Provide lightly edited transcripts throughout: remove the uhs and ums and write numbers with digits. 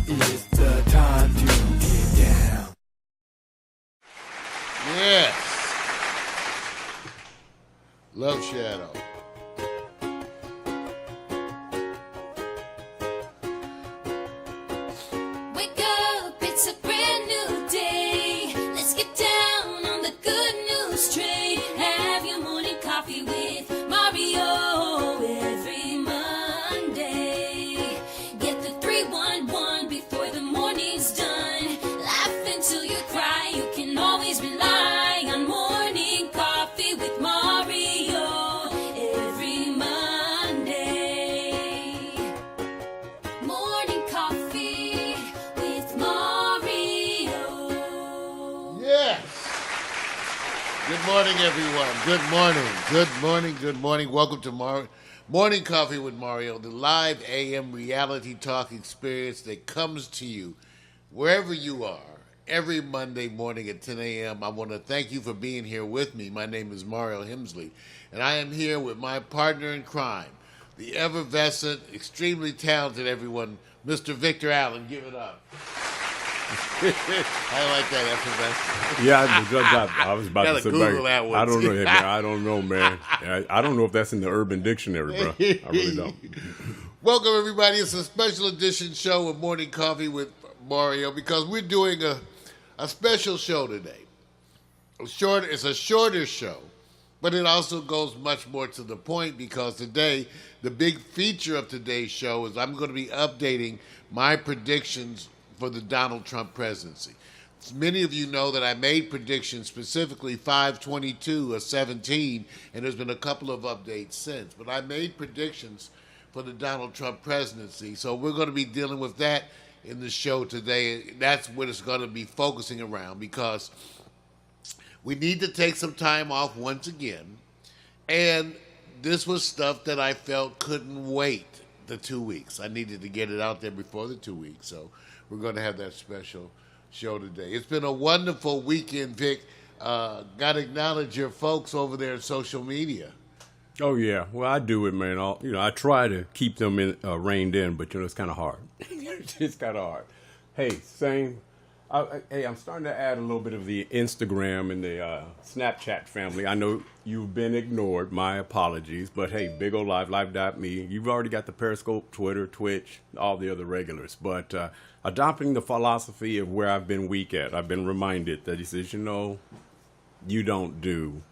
It's the time to get down. Yes. Love Shadow. Wake up, it's a brand new day. Let's get down on the good news train. Have your morning coffee with Mario every Monday. Get the 311 before the morning's done. Laugh until you cry. You can always rely on morning coffee with Mario every Monday. Morning coffee with Mario. Yes. Good morning, everyone. Good morning. Good morning. Good morning. Welcome to Morning Coffee with Mario, the live AM reality talk experience that comes to you wherever you are every Monday morning at 10 a.m. I want to thank you for being here with me. My name is Mario Hemsley, and I am here with my partner in crime, the effervescent, extremely talented everyone, Mr. Victor Allen. Give it up. I like that effervescent. Yeah, I was about Gotta to say, Google that one, I don't too. know, man. I don't know, man. I don't know if that's in the Urban Dictionary, bro. I really don't. Welcome, everybody. It's a special edition show of Morning Coffee with Mario because we're doing a special show today. It's a shorter show, but it also goes much more to the point because today, the big feature of today's show is I'm going to be updating my predictions for the Donald Trump presidency. Many of you know that I made predictions, specifically 5/22 or 17, and there's been a couple of updates since. But I made predictions for the Donald Trump presidency, so we're going to be dealing with that in the show today. That's what it's going to be focusing around because we need to take some time off once again, and this was stuff that I felt couldn't wait the 2 weeks. I needed to get it out there before the 2 weeks, so we're going to have that special show today. It's been a wonderful weekend, Vic. Got to acknowledge your folks over there in social media. Oh yeah, well I do it, man. I try to keep them reined in, but it's kind of hard. It's kind of hard. Hey, same. I'm starting to add a little bit of the Instagram and the Snapchat family. I know you've been ignored. My apologies. But hey, Big O Live.me. You've already got the Periscope, Twitter, Twitch, all the other regulars. But adopting the philosophy of where I've been weak at, I've been reminded that he says, you don't do,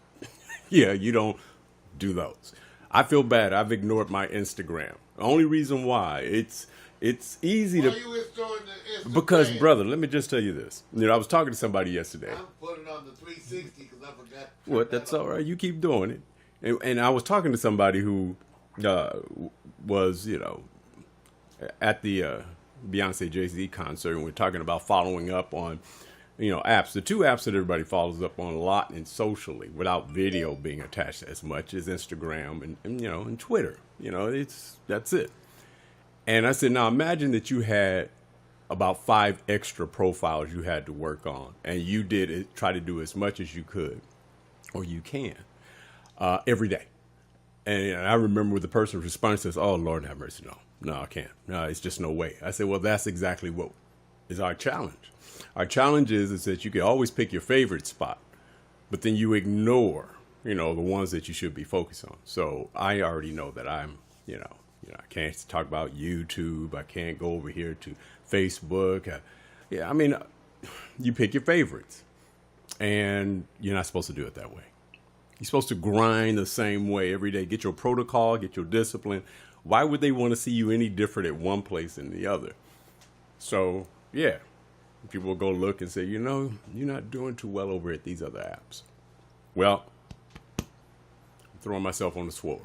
you don't do those. I feel bad. I've ignored my Instagram. The only reason why, it's easy Why to... you restoring the Instagram? Because, brother, let me just tell you this. I was talking to somebody yesterday. I'm putting on the 360 because I forgot. What? That's all right. You keep doing it. And I was talking to somebody who was, at the Beyonce Jay-Z concert, and we're talking about following up on, apps. The two apps that everybody follows up on a lot and socially, without video being attached as much, is Instagram and Twitter. That's it. And I said, now imagine that you had about 5 extra profiles you had to work on, and you try to do as much as you could, or you can, every day. And I remember the person's response says, "Oh, Lord have mercy, no, I can't. No, it's just no way." I said, well, that's exactly what is our challenge. Our challenge is that you can always pick your favorite spot, but then you ignore, the ones that you should be focused on. So I already know that I'm, I can't talk about YouTube. I can't go over here to Facebook. You pick your favorites. And you're not supposed to do it that way. You're supposed to grind the same way every day. Get your protocol, get your discipline. Why would they want to see you any different at one place than the other? So, yeah. People will go look and say, you're not doing too well over at these other apps. Well, I'm throwing myself on the sword.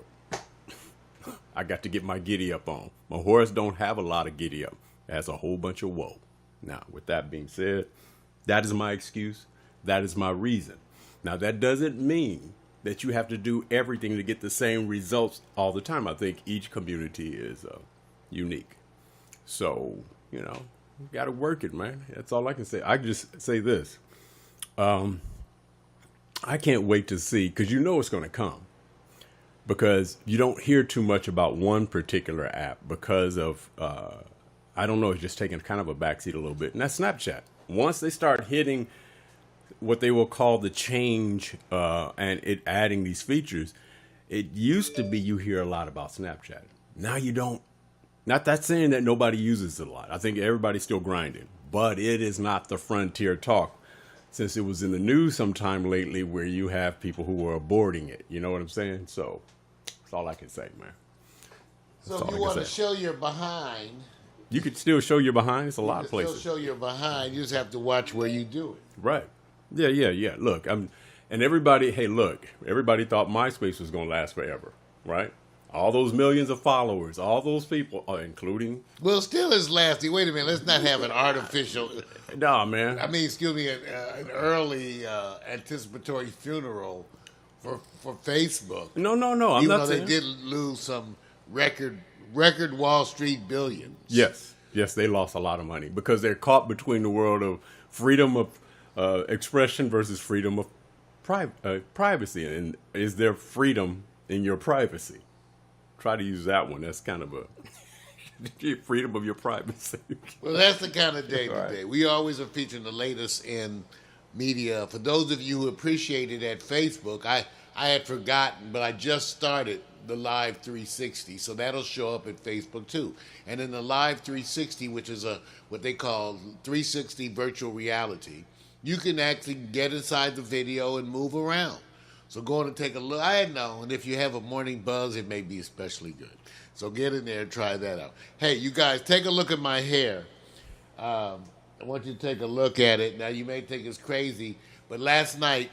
I got to get my giddy up on. My horse don't have a lot of giddy up. It has a whole bunch of woe. Now, with that being said, that is my excuse. That is my reason. Now, that doesn't mean that you have to do everything to get the same results all the time. I think each community is unique. So, you got to work it, man. That's all I can say. I just say this. I can't wait to see, because it's going to come. Because you don't hear too much about one particular app because of I don't know, it's just taking kind of a backseat a little bit. And that's Snapchat. Once they start hitting what they will call the change and it adding these features, it used to be you hear a lot about Snapchat. Now you don't. Not that saying that nobody uses it a lot. I think everybody's still grinding. But it is not the frontier talk. Since it was in the news sometime lately where you have people who are aborting it. You know what I'm saying? So that's all I can say, man. So if you want to show your behind, you could still show your behind. It's a lot of places. Still show your behind. You just have to watch where you do it. Right. Yeah. Look, and everybody, hey, look, everybody thought MySpace was going to last forever, right? All those millions of followers, all those people, including... Well, still is lasting. Wait a minute. Let's not have an artificial... Nah, man. I mean, excuse me, an early anticipatory funeral for Facebook. No. I'm Even not though saying... they did lose some record Wall Street billions. Yes, they lost a lot of money because they're caught between the world of freedom of expression versus freedom of privacy. And is there freedom in your privacy? Try to use that one. That's kind of a freedom of your privacy. Well, that's the kind of day Right. today. We always are featuring the latest in media. For those of you who appreciate it at Facebook, I had forgotten, but I just started the Live 360, so that'll show up at Facebook too. And in the Live 360, which is what they call 360 virtual reality, you can actually get inside the video and move around. So go on and take a look. I know, and if you have a morning buzz, it may be especially good. So get in there and try that out. Hey, you guys, take a look at my hair. I want you to take a look at it. Now, you may think it's crazy, but last night,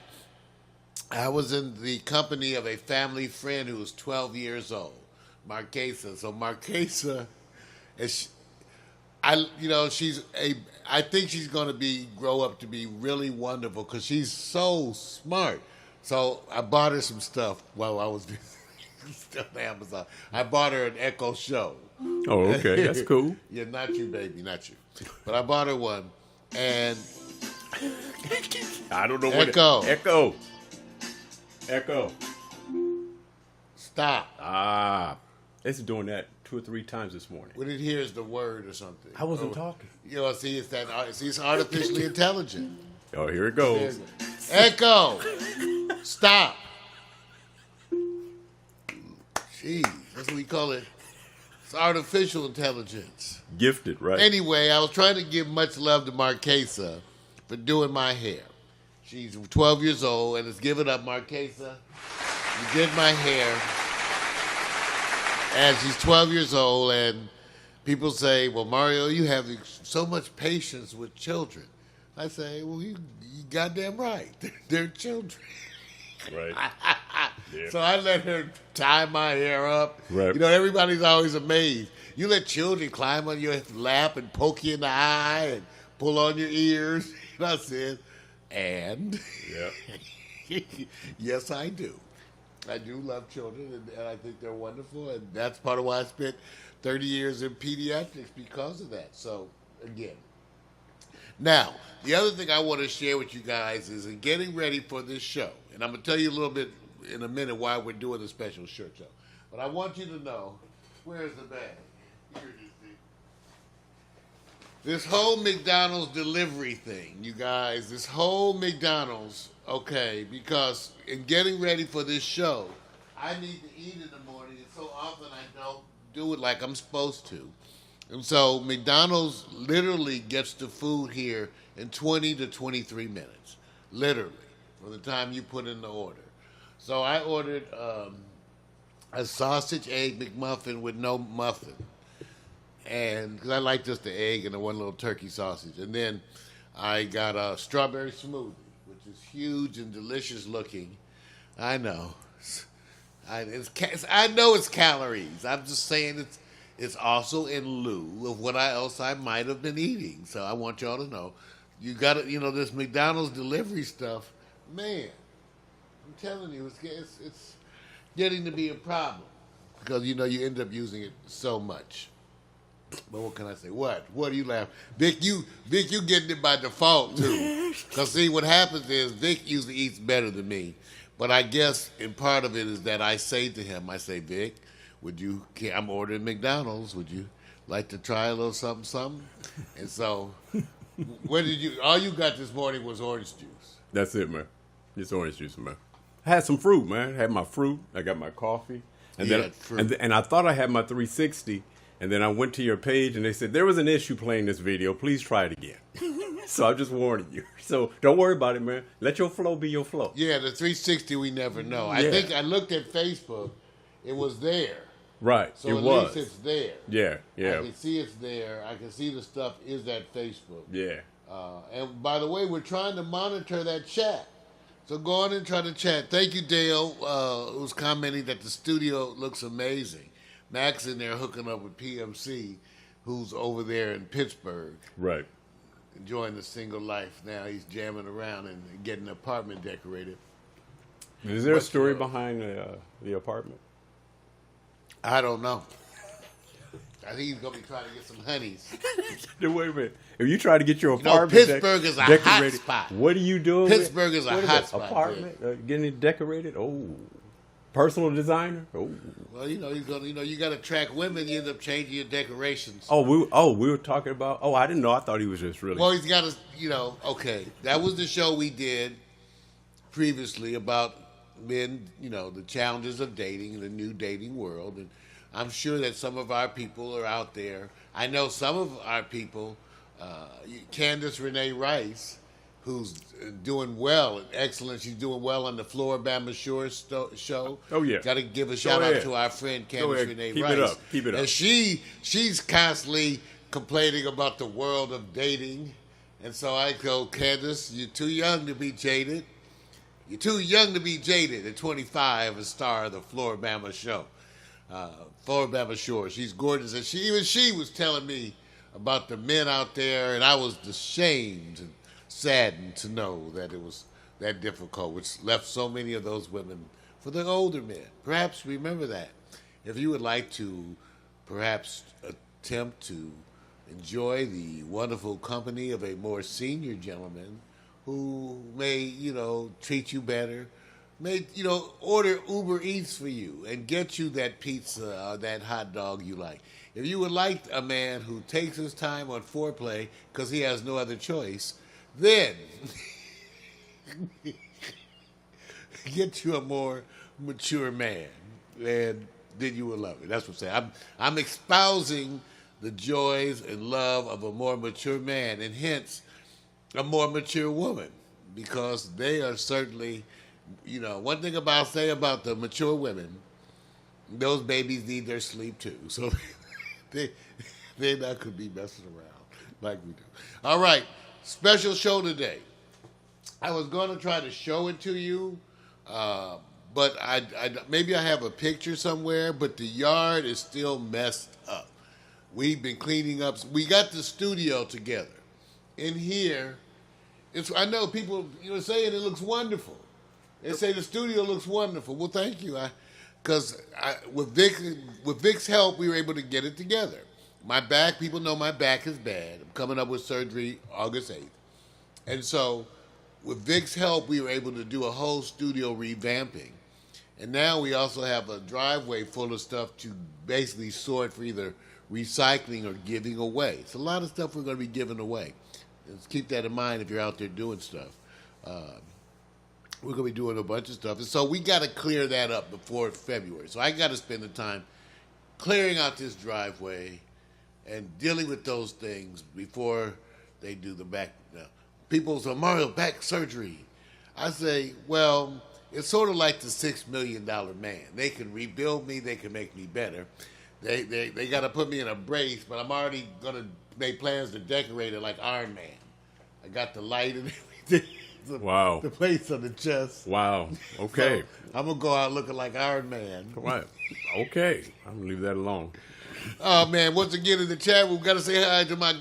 I was in the company of a family friend who was 12 years old, Marquesa. So Marquesa, I think she's going to grow up to be really wonderful because she's so smart. So I bought her some stuff while I was still on Amazon. I bought her an Echo Show. Oh, okay. That's cool. Yeah, not you, baby, not you. But I bought her one, and I don't know Echo. what Echo. Stop. It's doing that 2 or 3 times this morning. What it hears the word or something. I wasn't talking. You know, see, it's artificially intelligent. Oh, here it goes. Echo, stop. Jeez, that's what we call it. It's artificial intelligence. Gifted, right? Anyway, I was trying to give much love to Marquesa for doing my hair. She's 12 years old, and it's Give It Up, Marquesa. You did my hair. And she's 12 years old, and people say, well, Mario, you have so much patience with children. I say, well, you goddamn right. They're children. Right. Yeah. So I let her tie my hair up. Right. You know, everybody's always amazed. You let children climb on your lap and poke you in the eye and pull on your ears. And I said, and? Yeah. Yes, I do. I do love children, and I think they're wonderful, and that's part of why I spent 30 years in pediatrics because of that. So, again. Now, the other thing I want to share with you guys is in getting ready for this show, and I'm going to tell you a little bit in a minute why we're doing the special shirt show, but I want you to know, where's the bag? Here it is. This whole McDonald's delivery thing, you guys, this whole McDonald's, okay, because in getting ready for this show, I need to eat in the morning, and so often I don't do it like I'm supposed to. And so McDonald's literally gets the food here in 20 to 23 minutes, literally, from the time you put in the order. So I ordered a sausage egg McMuffin with no muffin. And because I like just the egg and the one little turkey sausage. And then I got a strawberry smoothie, which is huge and delicious looking. I know. I know it's calories. I'm just saying it's also in lieu of what else I might have been eating. So I want y'all to know. You got to, this McDonald's delivery stuff, man, I'm telling you, it's getting to be a problem. Because, you end up using it so much. But what can I say? What do you laugh? Vic, you getting it by default, too. Because, see, what happens is Vic usually eats better than me. But I guess, and part of it is that I say to him, Vic, I'm ordering McDonald's. Would you like to try a little something, something. And so, what did you? All you got this morning was orange juice. That's it, man. Just orange juice, man. I had some fruit, man. I had my fruit. I got my coffee. And You then had fruit. and I thought I had my 360. And then I went to your page and they said, there was an issue playing this video. Please try it again. So I'm just warning you. So don't worry about it, man. Let your flow be your flow. Yeah, the 360 we never know. I Yeah. think I looked at Facebook. It was there. Right. So it at was. least it's there. Yeah. I Yeah. can see it's there. I can see the stuff is at Facebook. Yeah. And by the way, we're trying to monitor that chat. So go on and try to chat. Thank you, Dale, who's commenting that the studio looks amazing. Max in there hooking up with PMC, who's over there in Pittsburgh, Right. enjoying the single life. Now he's jamming around and getting an apartment decorated. Is there a What's story the- behind the apartment? I don't know. I think he's going to be trying to get some honeys. Wait a minute. If you try to get your know, apartment Pittsburgh is a hot decorated, spot. what are you doing? Pittsburgh is a What hot that? spot, Apartment, getting it decorated. Oh, personal designer. Oh, Well, he's going to, you got to attract women. You end up changing your decorations. we were talking about. Oh, I didn't know. I thought he was just really. Well, he's got to, okay. That was the show we did previously about men, the challenges of dating in the new dating world. And I'm sure that some of our people are out there. I know some of our people, Candace Renee Rice, who's doing well, excellent. She's doing well on the Floribama Shore show. Oh, yeah. Got to give a shout out ahead. to our friend Candace ahead. Renee Keep Rice. it up. Keep it up. And she's constantly complaining about the world of dating. And so I go, Candace, you're too young to be jaded. You're too young to be jaded at 25 and star of the Floribama show. Floribama Shore. She's gorgeous. And she was telling me about the men out there, and I was ashamed and saddened to know that it was that difficult, which left so many of those women for the older men. Perhaps remember that. If you would like to perhaps attempt to enjoy the wonderful company of a more senior gentleman who may, treat you better, may, order Uber Eats for you and get you that pizza or that hot dog you like. If you would like a man who takes his time on foreplay because he has no other choice, then get you a more mature man, and then you will love it. That's what I'm saying. I'm espousing the joys and love of a more mature man, and hence a more mature woman, because they are certainly, one thing I'll say about the mature women, those babies need their sleep too. So they're not going to be messing around like we do. All right, special show today. I was going to try to show it to you, but I maybe I have a picture somewhere, but the yard is still messed up. We've been cleaning up. We got the studio together. In here, I know people saying it looks wonderful. They say the studio looks wonderful. Well, thank you. Because with Vic's help, we were able to get it together. My back, people know my back is bad. I'm coming up with surgery August 8th. And so with Vic's help, we were able to do a whole studio revamping. And now we also have a driveway full of stuff to basically sort for either recycling or giving away. It's a lot of stuff we're going to be giving away. Let's keep that in mind if you're out there doing stuff. We're going to be doing a bunch of stuff. And so we got to clear that up before February. So I got to spend the time clearing out this driveway and dealing with those things before they do the back. Now, people say, Mario, back surgery. I say, well, it's sort of like the $6 million man. They can rebuild me. They can make me better. They got to put me in a brace, but I'm already going to make plans to decorate it like Iron Man. I got the light and everything. Wow. The place on the chest. Wow. Okay. So I'm going to go out looking like Iron Man. Right. Okay. I'm going to leave that alone. Oh, man. Once again in the chat, we've got to say hi to my,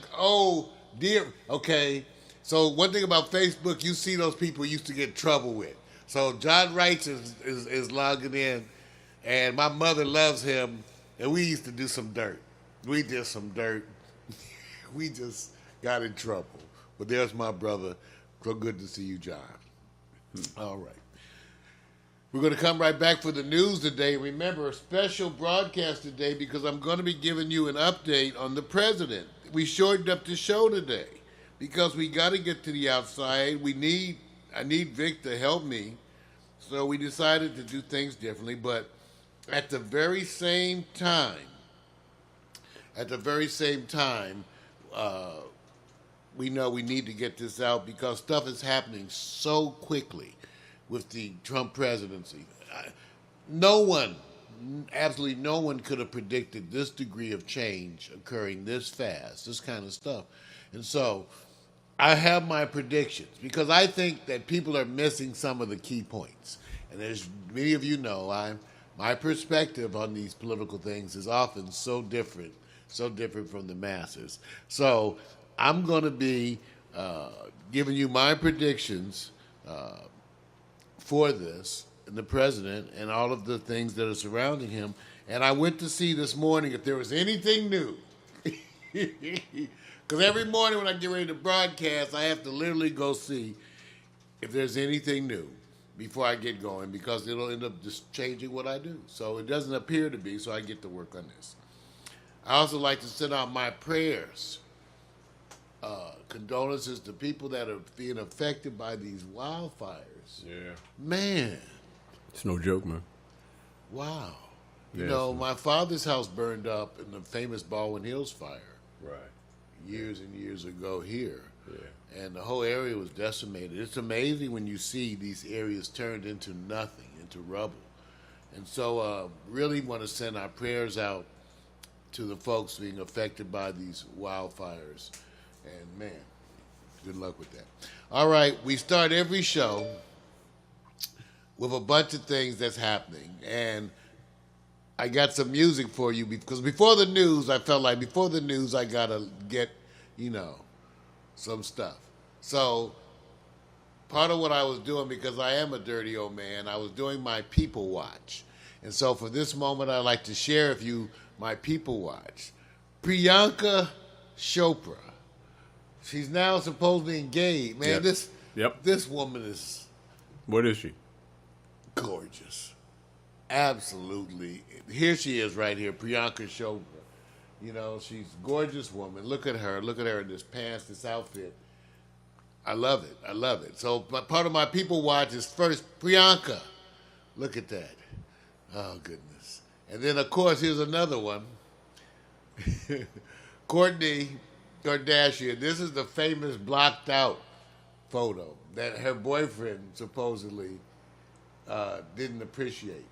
dear. Okay. So one thing about Facebook, you see those people you used to get in trouble with. So John Wright is logging in, and my mother loves him, and we used to do some dirt. We did some dirt. We just got in trouble. But there's my brother. So good to see you, John. All right. We're going to come right back for the news today. Remember, a special broadcast today because I'm going to be giving you an update on the president. We shortened up the show today because we got to get to the outside. I need Vic to help me. So we decided to do things differently. But at the very same time, we know we need to get this out because stuff is happening so quickly with the Trump presidency. Absolutely no one could have predicted this degree of change occurring this fast, this kind of stuff. And so I have my predictions because I think that people are missing some of the key points. And as many of you know, my perspective on these political things is often so different from the masses. So I'm going to be giving you my predictions for this and the president and all of the things that are surrounding him. And I went to see this morning if there was anything new. Because every morning when I get ready to broadcast, I have to literally go see if there's anything new before I get going because it'll end up just changing what I do. So it doesn't appear to be, so I get to work on this. I also like to send out my prayers, condolences to people that are being affected by these wildfires. Yeah. Man. It's no joke, man. Wow. Yeah, You know, my father's house burned up in the famous Baldwin Hills fire Right. years and years ago here. Yeah. And the whole area was decimated. It's amazing when you see these areas turned into nothing, into rubble. And so really want to send our prayers out to the folks being affected by these wildfires. And, man, good luck with that. All right, we start every show with a bunch of things that's happening. And I got some music for you because before the news, I felt like before the news, I got to get, some stuff. So part of what I was doing, because I am a dirty old man, I was doing my People Watch. And so for this moment, I'd like to share with you my People Watch. Priyanka Chopra. She's now supposedly engaged. Man, this woman is... What is she? Gorgeous. Absolutely. Here she is right here, Priyanka Chopra. She's a gorgeous woman. Look at her. Look at her in this pants, this outfit. I love it. I love it. So part of my People Watch is first Priyanka. Look at that. Oh, goodness. And then, of course, here's another one. Kourtney Kardashian. This is the famous blocked out photo that her boyfriend supposedly didn't appreciate.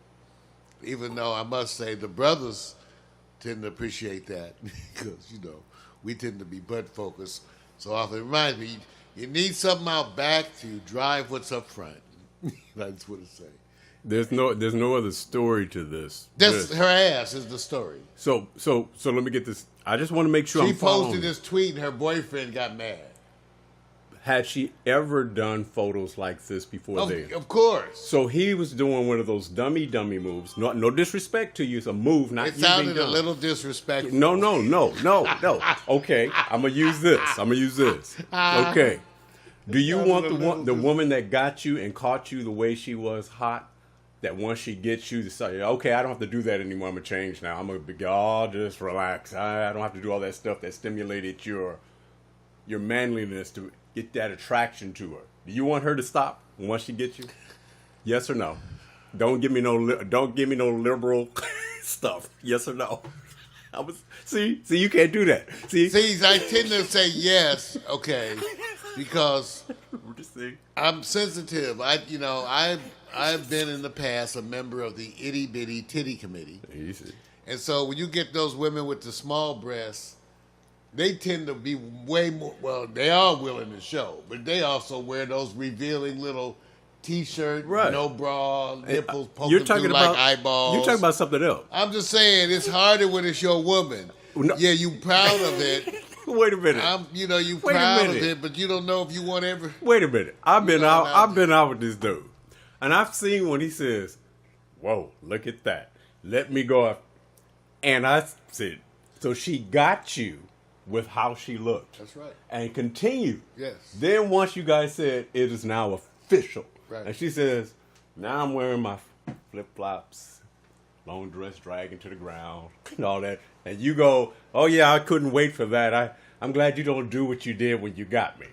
Even though I must say the brothers tend to appreciate that because, we tend to be butt focused so often. It reminds me, you need something out back to drive what's up front. I just want to say. There's no other story to this. Her ass is the story. So let me get this. I just want to make sure she I'm following. Posted this tweet and her boyfriend got mad. Had she ever done photos like this before then? Of course. So he was doing one of those dummy moves. No disrespect to you. It's a move, not it sounded a little disrespectful. No. Okay, I'm going to use this. Okay. Do you want the woman that got you and caught you the way she was hot? That once she gets you to say, okay, I don't have to do that anymore. I'm going to change now. I'm going to be, just relax. I don't have to do all that stuff that stimulated your manliness to get that attraction to her. Do you want her to stop once she gets you? Yes or no? Don't give me no liberal stuff. Yes or no? See, you can't do that. See, I tend to say yes, okay, because I'm sensitive. I've been in the past a member of the Itty Bitty Titty Committee. Easy. And so when you get those women with the small breasts, they tend to be way more, well, they are willing to show, but they also wear those revealing little T-shirt, right. No bra, nipples poking through like eyeballs. You're talking about something else. I'm just saying, it's harder when it's your woman. No. Yeah, you proud of it. Wait a minute. You proud of it, but you don't know if you want ever. Wait a minute. I've been out with this dude, and I've seen when he says, "Whoa, look at that. Let me go up," and I said, "So she got you with how she looked." That's right. And continue. Yes. Then once you guys said it is now official, right. And she says, "Now I'm wearing my flip-flops, long dress dragging to the ground, and all that. And you go, oh, yeah, I couldn't wait for that. I'm glad you don't do what you did when you got me.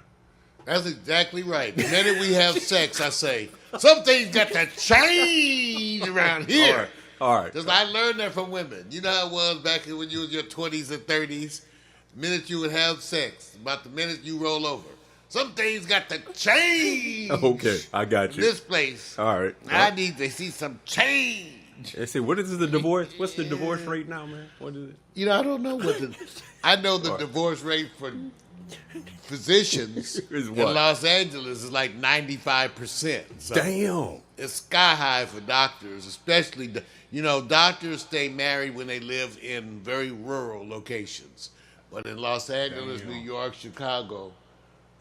That's exactly right. The minute we have sex, I say, some things got to change around here. All right. Because I learned that from women. You know how it was back when you was in your 20s and 30s? The minute you would have sex, about the minute you roll over. Some things got to change. Okay, I got you. This place. All right. I need to see some change. Let's see, what is the divorce? What's the divorce rate now, man? What is it? You know, I don't know what the... I know the divorce rate for physicians in Los Angeles is like 95%. So damn. It's sky high for doctors, especially, doctors stay married when they live in very rural locations. But in Los Angeles, New York, Chicago,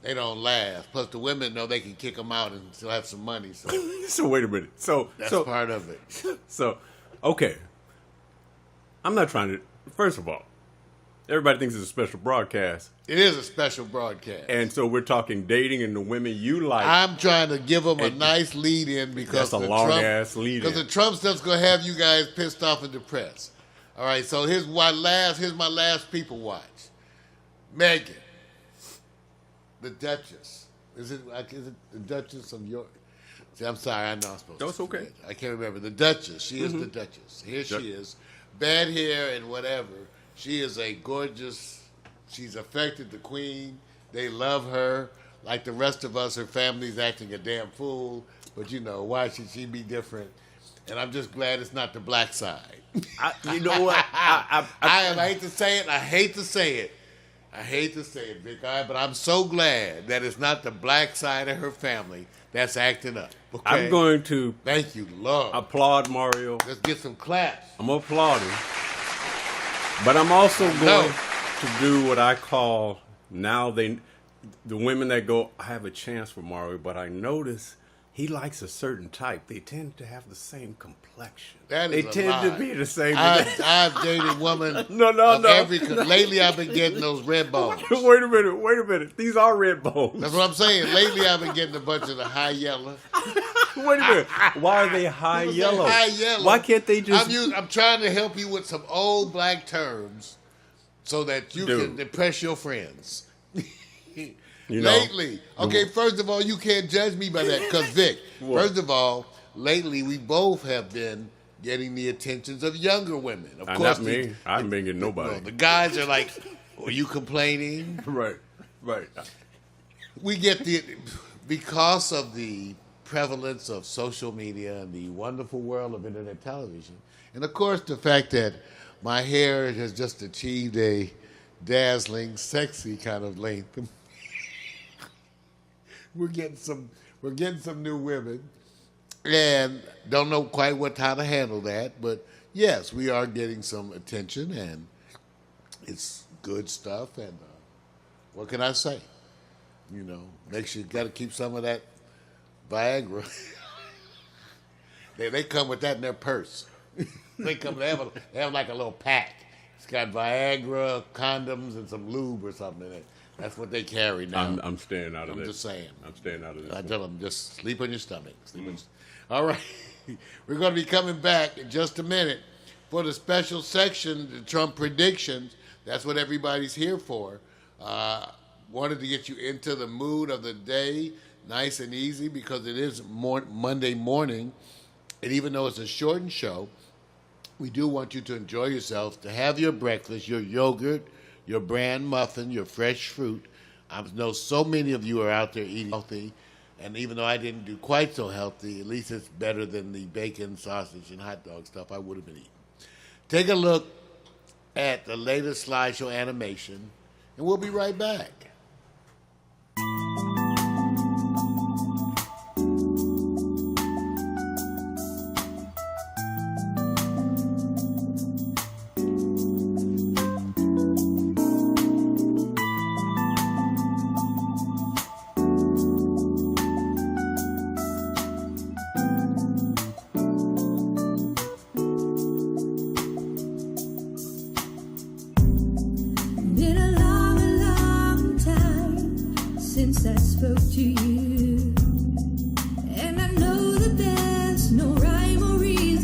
they don't last. Plus, the women know they can kick them out and still have some money. So wait a minute. That's part of it. So, okay. I'm not trying to... First of all, everybody thinks it's a special broadcast. It is a special broadcast. And so we're talking dating and the women you like. I'm trying to give them a nice lead-in because that's a long-ass lead-in. Because the Trump stuff's going to have you guys pissed off and depressed. All right, so here's my last people watch. Meghan. The Duchess. Is it the Duchess of York? See, I'm sorry, I know I'm supposed to. That's okay. I can't remember. The Duchess. She is the Duchess. Here she is. Bad hair and whatever. She is a gorgeous, she's affected the queen. They love her. Like the rest of us, her family's acting a damn fool. But why should she be different? And I'm just glad it's not the black side. You know what? I hate to say it. I hate to say it, Vic, but I'm so glad that it's not the black side of her family that's acting up. Okay? I'm going to... Thank you, Lord. Applaud Mario. Let's get some claps. I'm applauding. But I'm also going to do what I call the women that go, I have a chance for Mario, but I notice he likes a certain type. They tend to have the same complexion. They tend to be the same. I've dated women. No. Lately, I've been getting those red bones. Wait a minute. These are red bones. That's what I'm saying. Lately, I've been getting a bunch of the high yellow. Wait a minute. Why are they high yellow? High yellow. Why can't they just... I'm trying to help you with some old black terms so that you can impress your friends. Lately. Okay, first of all, you can't judge me by that because, Vic, first of all, lately we both have been getting the attentions of younger women. Of course, not me. I haven't been getting nobody. The guys are like, are you complaining? Right. We get because of the prevalence of social media and the wonderful world of internet television, and of course the fact that my hair has just achieved a dazzling, sexy kind of length. We're getting some new women, and don't know quite how to handle that. But yes, we are getting some attention, and it's good stuff. And what can I say? Make sure you got to keep some of that Viagra. they come with that in their purse. They have like a little pack. It's got Viagra, condoms, and some lube or something in it. That's what they carry now. I'm staying out of this. I'm just saying. I'm staying out of this. I tell them, just sleep on your stomach. All right. We're going to be coming back in just a minute for the special section, the Trump predictions. That's what everybody's here for. Wanted to get you into the mood of the day, nice and easy, because it is Monday morning. And even though it's a shortened show, we do want you to enjoy yourselves, to have your breakfast, your yogurt, your bran muffin, your fresh fruit. I know so many of you are out there eating healthy, and even though I didn't do quite so healthy, at least it's better than the bacon, sausage, and hot dog stuff I would have been eating. Take a look at the latest slideshow animation, and we'll be right back. Been a long time since I spoke to you, and I know that there's no rhyme or reason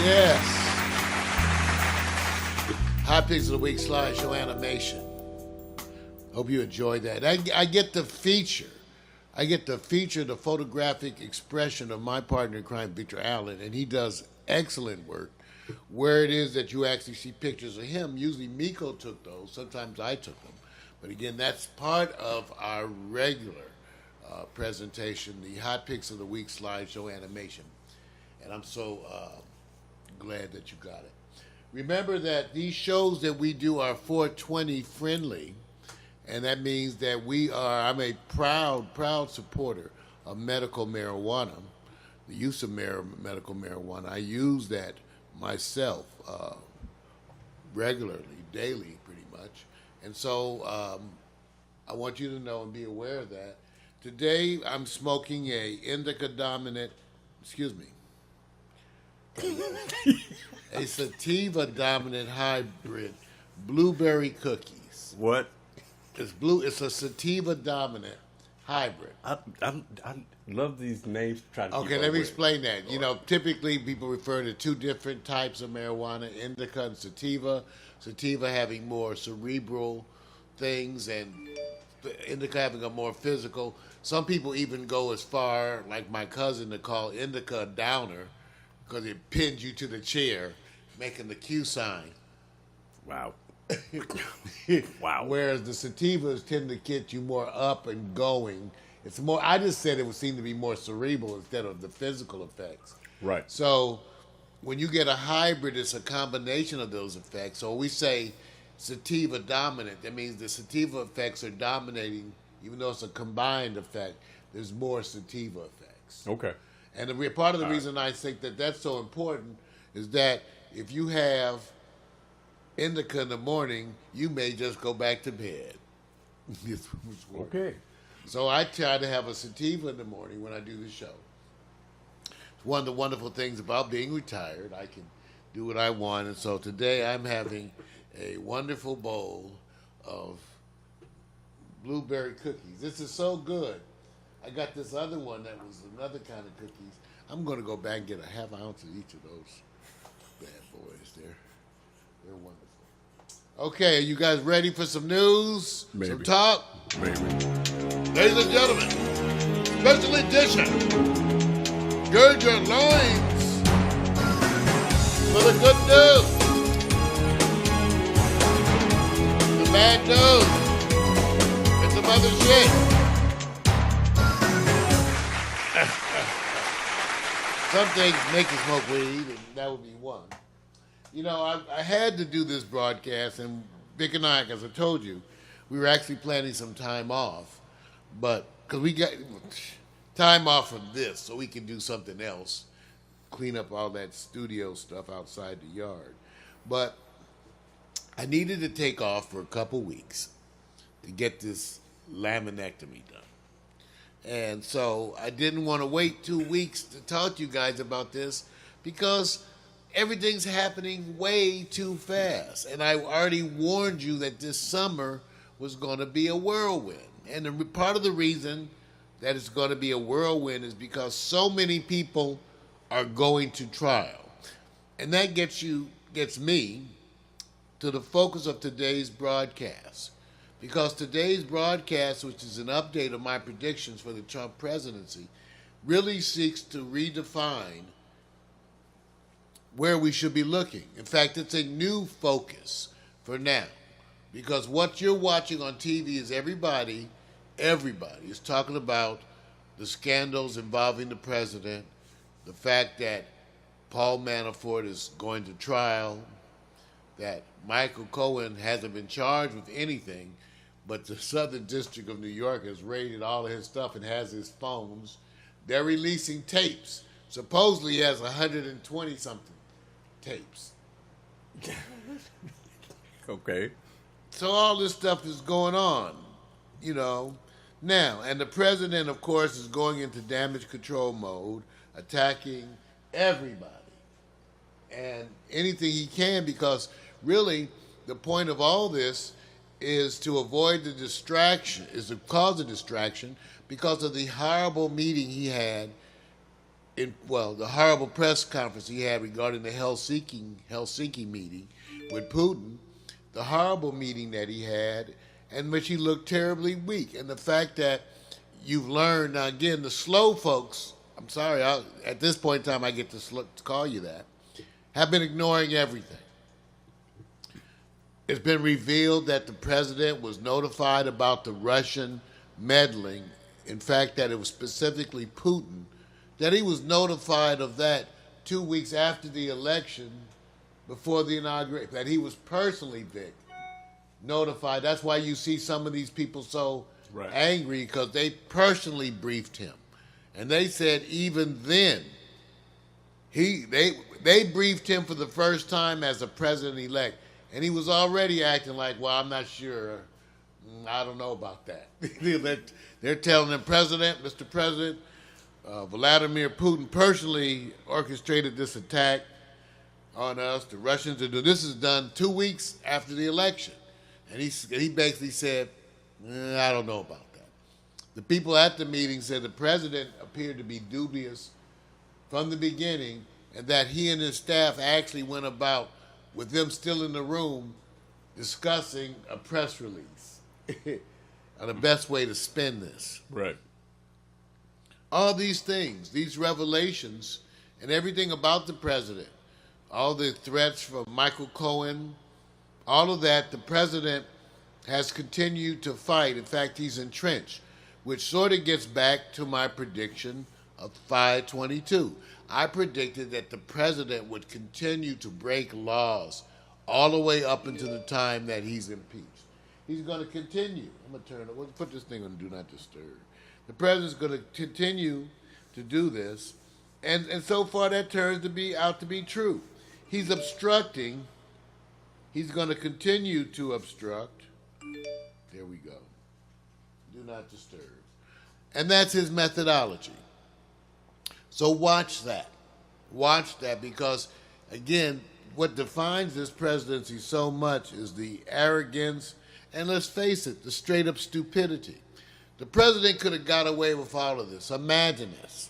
Yes. Hot Picks of the Week slideshow animation. Hope you enjoyed that. I get the feature. I get to feature the photographic expression of my partner in crime, Victor Allen, and he does excellent work. Where it is that you actually see pictures of him, usually Miko took those, sometimes I took them. But again, that's part of our regular presentation, the Hot Picks of the Week slideshow animation. And I'm so glad that you got it. Remember that these shows that we do are 420 friendly, and that means that I'm a proud supporter of medical marijuana, the use of medical marijuana. I use that myself regularly, daily, pretty much. And so I want you to know and be aware of that. Today, I'm smoking a a sativa-dominant hybrid blueberry cookies. What? It's a sativa-dominant hybrid. I love these names. Okay, let me explain that. You know, typically people refer to two different types of marijuana, indica and sativa. Sativa having more cerebral things and indica having a more physical. Some people even go as far, like my cousin, to call indica a downer because it pins you to the chair, making the Q sign. Wow. Wow. Whereas the sativas tend to get you more up and going. It's more. I just said it would seem to be more cerebral instead of the physical effects. Right. So when you get a hybrid, it's a combination of those effects. So when we say sativa dominant, that means the sativa effects are dominating, even though it's a combined effect. There's more sativa effects. Okay. And part of the reason I think that that's so important is that if you have indica in the morning, you may just go back to bed. Okay. So I try to have a sativa in the morning when I do the show. It's one of the wonderful things about being retired. I can do what I want. And so today I'm having a wonderful bowl of blueberry cookies. This is so good. I got this other one that was another kind of cookies. I'm going to go back and get a half ounce of each of those bad boys. They're wonderful. Okay, are you guys ready for some news? Maybe. Some talk? Maybe. Ladies and gentlemen, special edition. Gird your loins for the good news. The bad news. And some other shit. Some things make you smoke weed, and that would be one. You know, I had to do this broadcast, and Vic and I, as I told you, we were actually planning some time off, but because we got time off from this so we can do something else, clean up all that studio stuff outside the yard. But I needed to take off for a couple weeks to get this laminectomy done. And so I didn't want to wait 2 weeks to talk to you guys about this because everything's happening way too fast. And I already warned you that this summer was going to be a whirlwind. And part of the reason that it's going to be a whirlwind is because so many people are going to trial. And that gets me to the focus of today's broadcast. Because today's broadcast, which is an update of my predictions for the Trump presidency, really seeks to redefine where we should be looking. In fact, it's a new focus for now. Because what you're watching on TV is everybody is talking about the scandals involving the president, the fact that Paul Manafort is going to trial, that Michael Cohen hasn't been charged with anything, but the Southern District of New York has raided all of his stuff and has his phones. They're releasing tapes. Supposedly he has 120-something tapes. Okay. So all this stuff is going on, you know. Now, and the president, of course, is going into damage control mode, attacking everybody and anything he can, because really the point of all this is to avoid the distraction, is to cause a distraction because of the horrible meeting he had the horrible press conference he had regarding the Helsinki meeting with Putin, the horrible meeting that he had, in which he looked terribly weak. And the fact that you've learned, now again, the slow folks, I'm sorry, at this point in time I get to call you that, have been ignoring everything. It's been revealed that the president was notified about the Russian meddling, in fact, that it was specifically Putin, that he was notified of that 2 weeks after the election, before the inauguration, that he was personally, Vic, notified. That's why you see some of these people so angry, because they personally briefed him. And they said even then, they briefed him for the first time as a president-elect, and he was already acting like, well, I'm not sure. I don't know about that. They're telling him, Mr. President, Vladimir Putin personally orchestrated this attack on us. The Russians are doing this. Is done 2 weeks after the election. And he basically said, I don't know about that. The people at the meeting said the president appeared to be dubious from the beginning, and that he and his staff actually went about, with them still in the room, discussing a press release on the best way to spin this. Right. All these things, these revelations, and everything about the president, all the threats from Michael Cohen, all of that, the president has continued to fight. In fact, he's entrenched, which sort of gets back to my prediction of 5/22. I predicted that the president would continue to break laws all the way up until the time that he's impeached. He's going to continue. I'm going to turn it. We'll put this thing on Do Not Disturb. The president's going to continue to do this, and so far that turns out to be true. He's obstructing. He's going to continue to obstruct. There we go. Do not disturb. And that's his methodology. So watch that. Watch that, because, again, what defines this presidency so much is the arrogance and, let's face it, the straight-up stupidity. The president could have got away with all of this. Imagine this.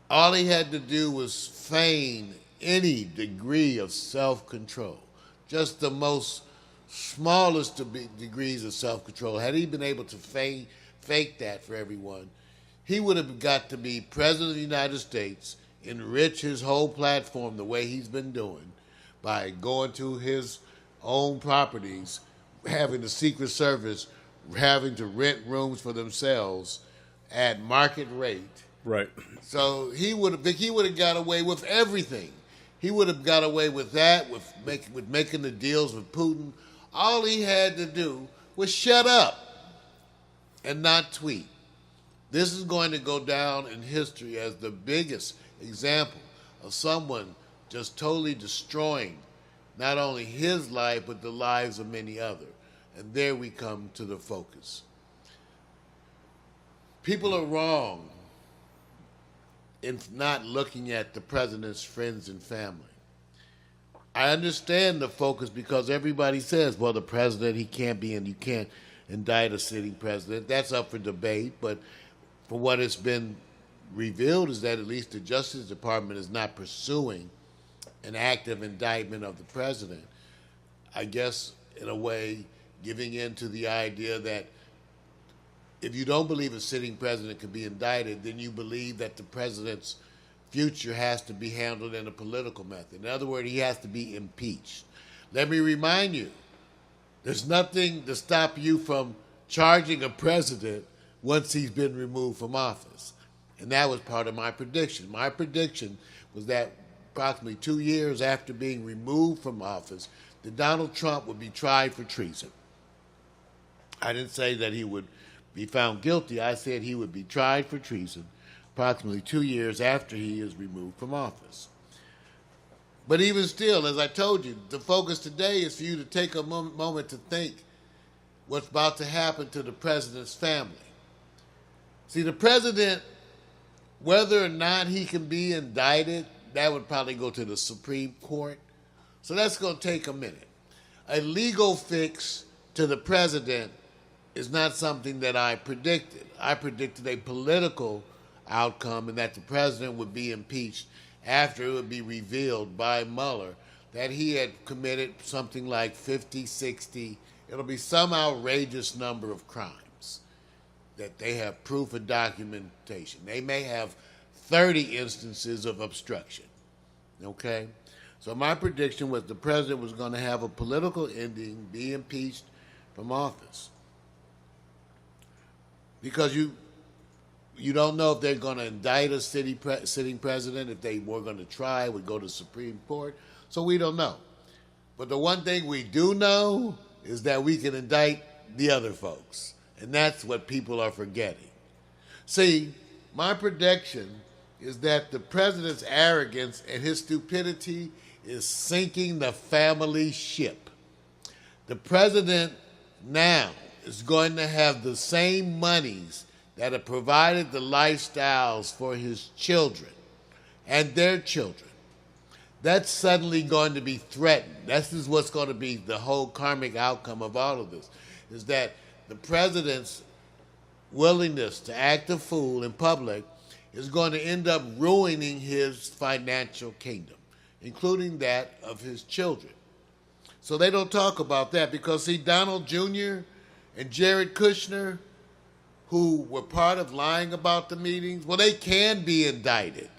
All he had to do was feign any degree of self-control, just the most smallest degrees of self-control. Had he been able to fake that for everyone, he would have got to be president of the United States, enrich his whole platform the way he's been doing by going to his own properties, having the Secret Service having to rent rooms for themselves at market rate. Right. So he would have got away with everything. He would have got away with that, with making the deals with Putin. All he had to do was shut up and not tweet. This is going to go down in history as the biggest example of someone just totally destroying not only his life, but the lives of many others. And there we come to the focus. People are wrong in not looking at the president's friends and family. I understand the focus because everybody says, well, the president, he can't be, and you can't indict a sitting president. That's up for debate, but for what has been revealed is that at least the Justice Department is not pursuing an active indictment of the president. I guess, in a way, giving in to the idea that if you don't believe a sitting president can be indicted, then you believe that the president's future has to be handled in a political method. In other words, he has to be impeached. Let me remind you, there's nothing to stop you from charging a president once he's been removed from office. And that was part of my prediction. My prediction was that approximately 2 years after being removed from office, that Donald Trump would be tried for treason. I didn't say that he would be found guilty. I said he would be tried for treason approximately 2 years after he is removed from office. But even still, as I told you, the focus today is for you to take a moment to think what's about to happen to the president's family. See, the president, whether or not he can be indicted, that would probably go to the Supreme Court. So that's going to take a minute. A legal fix to the president is not something that I predicted. I predicted a political outcome, and that the president would be impeached after it would be revealed by Mueller that he had committed something like 50, 60, it'll be some outrageous number of crimes that they have proof and documentation. They may have 30 instances of obstruction, okay? So my prediction was the president was going to have a political ending, be impeached from office. Because you don't know if they're going to indict a sitting president, if they were going to try, it would go to Supreme Court. So we don't know. But the one thing we do know is that we can indict the other folks. And that's what people are forgetting. See, my prediction is that the president's arrogance and his stupidity is sinking the family ship. The president now is going to have the same monies that have provided the lifestyles for his children and their children. That's suddenly going to be threatened. This is what's going to be the whole karmic outcome of all of this, is that the president's willingness to act a fool in public is going to end up ruining his financial kingdom, including that of his children. So they don't talk about that because, see, Donald Jr. and Jared Kushner, who were part of lying about the meetings, well, they can be indicted.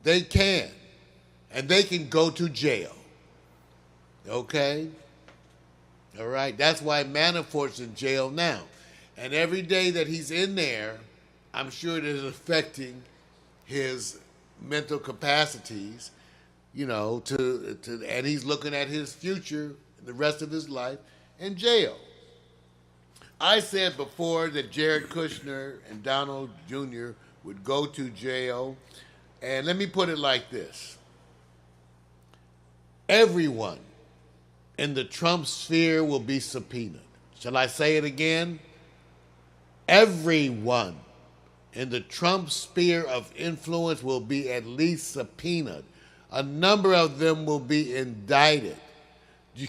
They can. And they can go to jail. Okay? All right? That's why Manafort's in jail now. And every day that he's in there, I'm sure it is affecting his mental capacities, you know, and he's looking at his future, the rest of his life, in jail. I said before that Jared Kushner and Donald Jr. would go to jail. And let me put it like this. Everyone in the Trump sphere will be subpoenaed. Shall I say it again? Everyone in the Trump sphere of influence will be at least subpoenaed. A number of them will be indicted.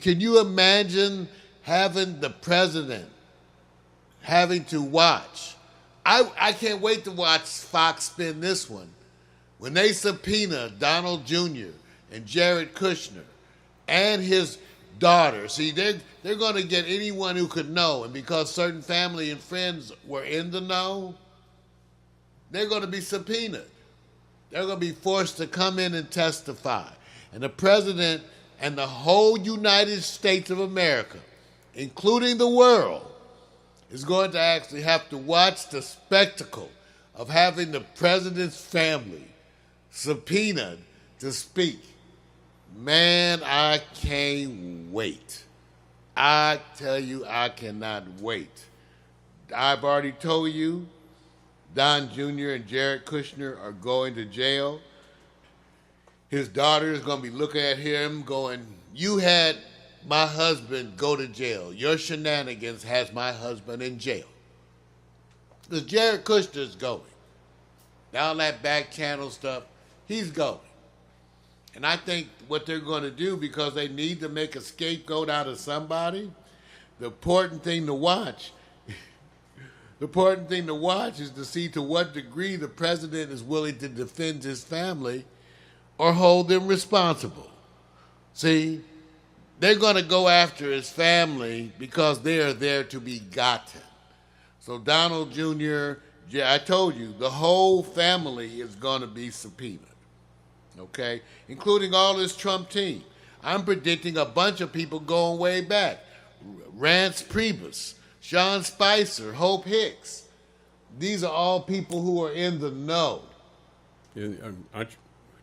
Can you imagine having the president having to watch? I can't wait to watch Fox spin this one. When they subpoena Donald Jr. and Jared Kushner and his daughter, see, they're going to get anyone who could know, and because certain family and friends were in the know, they're going to be subpoenaed. They're going to be forced to come in and testify. And the president and the whole United States of America, including the world, is going to actually have to watch the spectacle of having the president's family subpoenaed to speak. Man, I can't wait. I tell you, I cannot wait. I've already told you, Don Jr. and Jared Kushner are going to jail. His daughter is going to be looking at him going, you had my husband go to jail. Your shenanigans has my husband in jail. Because Jared Kushner is going. All that back channel stuff, he's going. And I think what they're going to do, because they need to make a scapegoat out of somebody, the important thing to watch is to see to what degree the president is willing to defend his family or hold them responsible. See, they're going to go after his family because they are there to be gotten. So Donald Jr., I told you, the whole family is going to be subpoenaed, okay, including all his Trump team. I'm predicting a bunch of people going way back. Rance Priebus, Sean Spicer, Hope Hicks. These are all people who are in the know.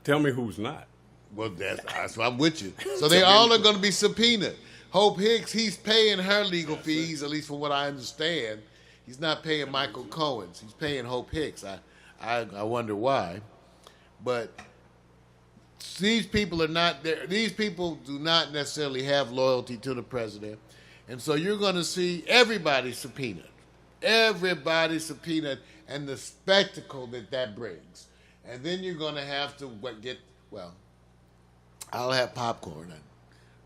Tell me who's not. Well, that's why I'm with you. So they all are going to be subpoenaed. Hope Hicks, he's paying her legal fees, at least from what I understand. He's not paying Michael Cohen's. He's paying Hope Hicks. I wonder why. But these people are not there. These people do not necessarily have loyalty to the president. And so you're going to see everybody subpoenaed. Everybody subpoenaed, and the spectacle that brings. And then you're going to have to I'll have popcorn, and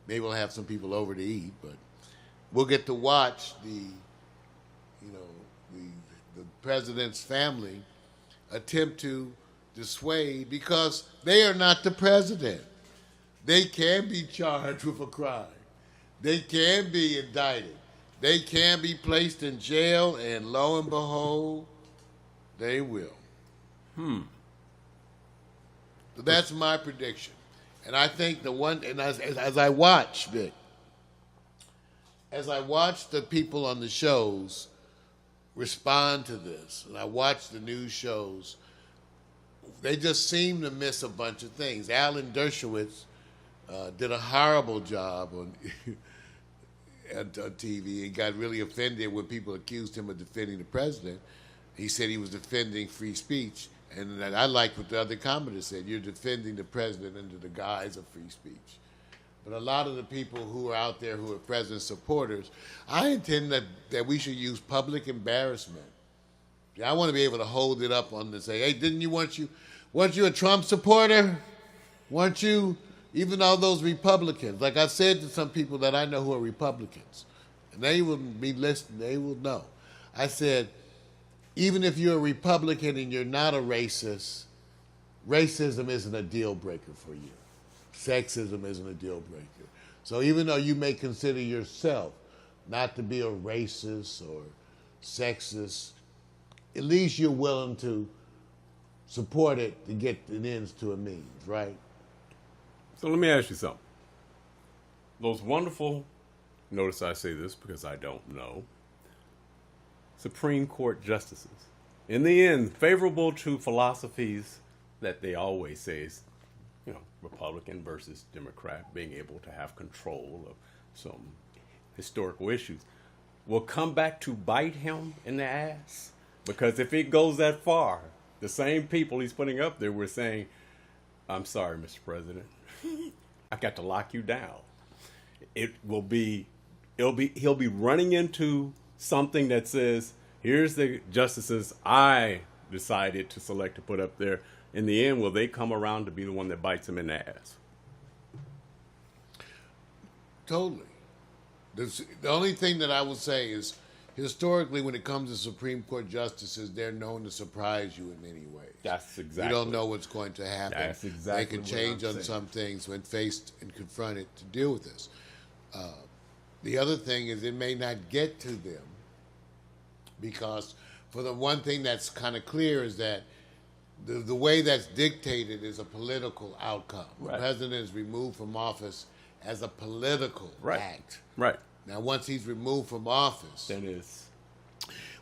maybe we'll have some people over to eat, but we'll get to watch the president's family attempt to dissuade because they are not the president. They can be charged with a crime. They can be indicted. They can be placed in jail, and lo and behold, they will. So that's my prediction. And I think the one, and as I watch, Vic, as I watch the people on the shows respond to this, and I watch the news shows, they just seem to miss a bunch of things. Alan Dershowitz did a horrible job on TV and got really offended when people accused him of defending the president. He said he was defending free speech, and I liked what the other commenters said. You're defending the president under the guise of free speech. But a lot of the people who are out there who are president supporters, I intend that we should use public embarrassment. I want to be able to hold it up on and say, hey, weren't you a Trump supporter? Weren't you, even all those Republicans? Like I said to some people that I know who are Republicans, and they will be listening, they will know. I said, even if you're a Republican and you're not a racist, racism isn't a deal breaker for you. Sexism isn't a deal breaker. So even though you may consider yourself not to be a racist or sexist, at least you're willing to support it to get an ends to a means, right? So let me ask you something. Those wonderful, notice I say this because I don't know, Supreme Court justices, in the end, favorable to philosophies that they always say is, Republican versus Democrat, being able to have control of some historical issues, will come back to bite him in the ass. Because if it goes that far, the same people he's putting up there were saying, I'm sorry, Mr. President, I got to lock you down. He'll be running into something that says, here's the justices I decided to select to put up there. In the end, will they come around to be the one that bites him in the ass? Totally. The only thing that I will say is, historically, when it comes to Supreme Court justices, they're known to surprise you in many ways. That's exactly. You don't know what's going to happen. That's exactly. They can change on some things when faced and confronted to deal with this. The other thing is it may not get to them because, for the one thing that's kind of clear is that the way that's dictated is a political outcome. Right. The president is removed from office as a political act. Right. Now, once he's removed from office, then it's.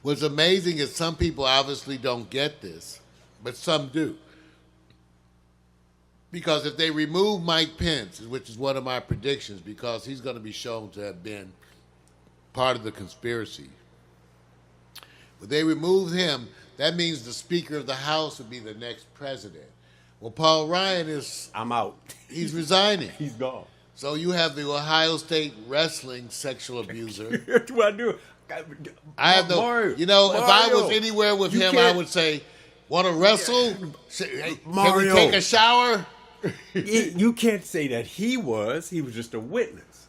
What's amazing is some people obviously don't get this, but some do. Because if they remove Mike Pence, which is one of my predictions, because he's going to be shown to have been part of the conspiracy, but they remove him, that means the Speaker of the House would be the next president. Well, Paul Ryan is... I'm out. He's resigning. He's gone. So you have the Ohio State wrestling sexual abuser. What do I do? I have no... Mario, if I was anywhere with him, I would say, want to wrestle? Mario. Can we take a shower? You can't say that he was. He was just a witness.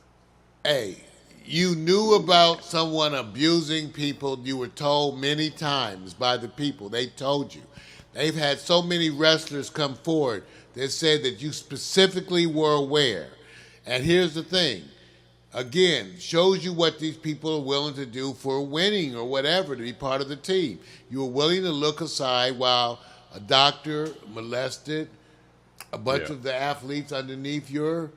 Hey, you knew about someone abusing people. You were told many times by the people. They told you. They've had so many wrestlers come forward that said that you specifically were aware. And here's the thing. Again, shows you what these people are willing to do for winning or whatever, to be part of the team. You were willing to look aside while a doctor molested a bunch of the athletes underneath your...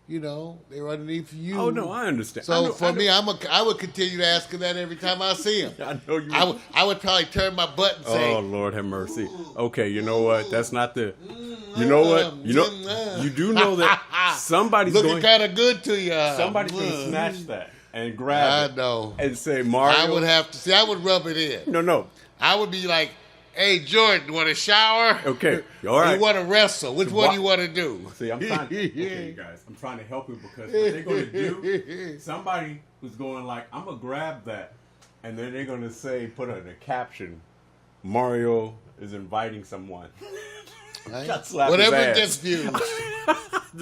they were underneath you. Oh, no, I understand. So for me, I would continue to ask him that every time I see him. I know you. I would probably turn my butt and say, "Oh, Lord have mercy." Okay, you know what? That's not the. You know what? You do know that somebody's looking kind of good to you. Somebody's going to snatch that and grab it. I know. And say, Mario. I would have to see. I would rub it in. No. I would be like, hey, Jordan, want to shower? Okay, all right. You want to wrestle? Which one do you want to do? See, I'm trying. Okay, guys, I'm trying to help you because what they're going to do, somebody who's going like, I'm gonna grab that, and then they're going to say, put in a caption, Mario is inviting someone. Right? Got slapped Whatever his ass. gets views,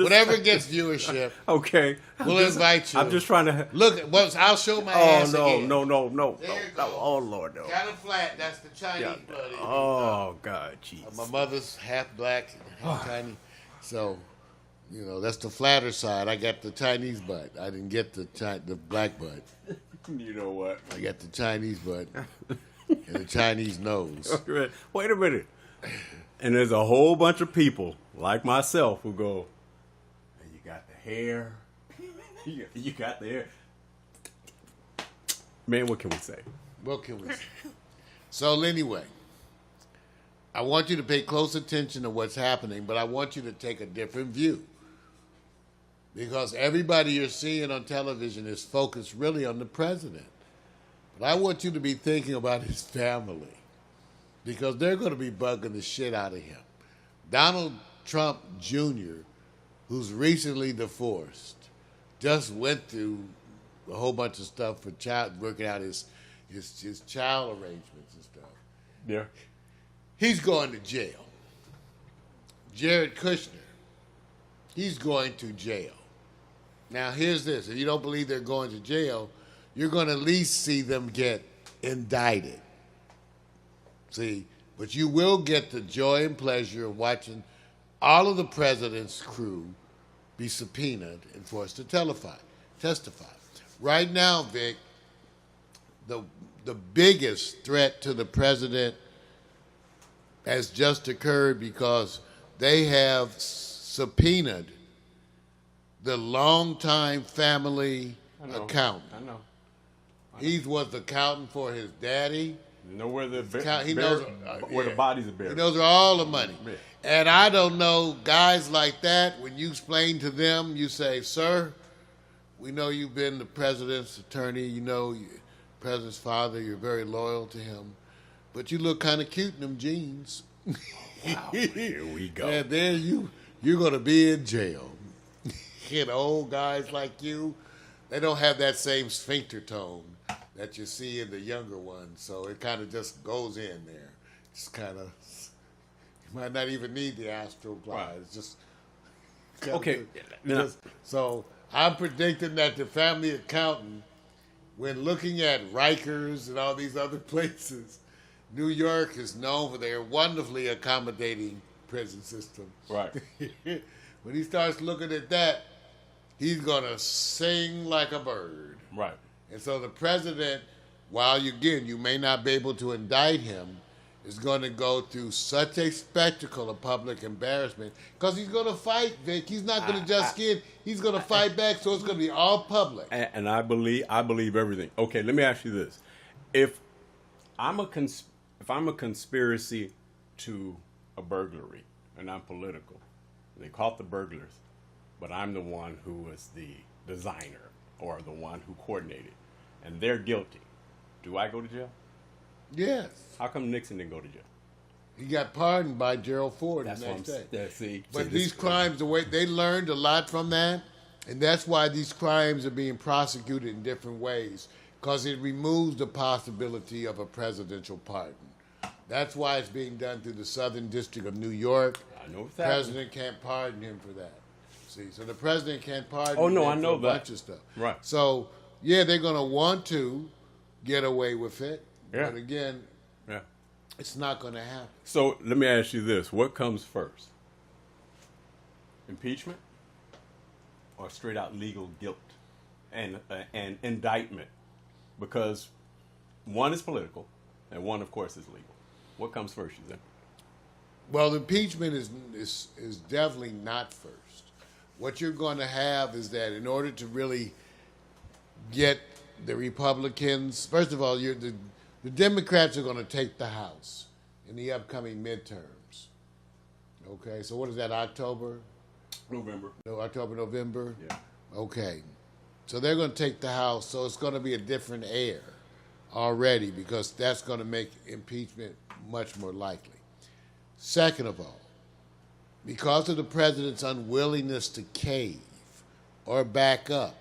whatever gets viewership, Okay. we'll invite you. I'm just trying to. Look. I'll show my Oh ass no, again. no. There you No. go. Oh Lord, no. Kind of flat. That's the Chinese Yeah. blood. Oh God, jeez. My mother's half black, half Chinese, so that's the flatter side. I got the Chinese butt. I didn't get the black butt. You know what? I got the Chinese butt and the Chinese nose. Wait a minute. And there's a whole bunch of people like myself who go, you got the hair. You got the hair. Man, what can we say? What can we say? So anyway, I want you to pay close attention to what's happening, but I want you to take a different view. Because everybody you're seeing on television is focused really on the president. But I want you to be thinking about his family. Because they're going to be bugging the shit out of him. Donald Trump Jr., who's recently divorced, just went through a whole bunch of stuff for working out his child arrangements and stuff. Yeah. He's going to jail. Jared Kushner, he's going to jail. Now, here's this. If you don't believe they're going to jail, you're going to at least see them get indicted. See? But you will get the joy and pleasure of watching all of the president's crew be subpoenaed and forced to testify. Right now, Vic, the biggest threat to the president has just occurred because they have subpoenaed the longtime family accountant. I know. He was the accountant for his daddy. You know where the He knows where the bodies are buried. He knows where all the money. Yeah. And I don't know guys like that. When you explain to them, you say, "Sir, we know you've been the president's attorney. You know, president's father. You're very loyal to him, but you look kind of cute in them jeans." Wow, here we go. And then you're going to be in jail. Old guys like you, they don't have that same sphincter tone that you see in the younger ones. So it kind of just goes in there. Just kind of, you might not even need the astroglide. Right. It's just Okay. So I'm predicting that the family accountant, when looking at Rikers and all these other places, New York is known for their wonderfully accommodating prison system. Right. When he starts looking at that, he's going to sing like a bird. Right. And so the president, while you may not be able to indict him, is going to go through such a spectacle of public embarrassment because he's going to fight, Vic. He's not going to just skin. He's going to fight back, so it's going to be all public. And I believe everything. Okay, let me ask you this: if I'm a conspiracy to a burglary and I'm political, they caught the burglars, but I'm the one who was the designer or the one who coordinated, and they're guilty, do I go to jail? Yes. How come Nixon didn't go to jail? He got pardoned by Gerald Ford That's the what next I'm day. saying. But these crimes, the way they learned a lot from that, and that's why these crimes are being prosecuted in different ways, because it removes the possibility of a presidential pardon. That's why it's being done through the Southern District of New York. I know The president can't pardon him for that. See, so the president can't pardon Oh, no, him I know for a that. bunch of stuff. Right. So, yeah, they're going to want to get away with it. Yeah. But again, Yeah. it's not going to happen. So let me ask you this: what comes first? Impeachment, or straight out legal guilt and indictment? Because one is political, and one, of course, is legal. What comes first, you think? Well, impeachment is definitely not first. What you're going to have is that in order to really get the Republicans, first of all, the Democrats are going to take the House in the upcoming midterms. Okay, so what is that, October? November. No, October, November? Yeah. Okay. So they're going to take the House, so it's going to be a different air already because that's going to make impeachment much more likely. Second of all, because of the president's unwillingness to cave or back up,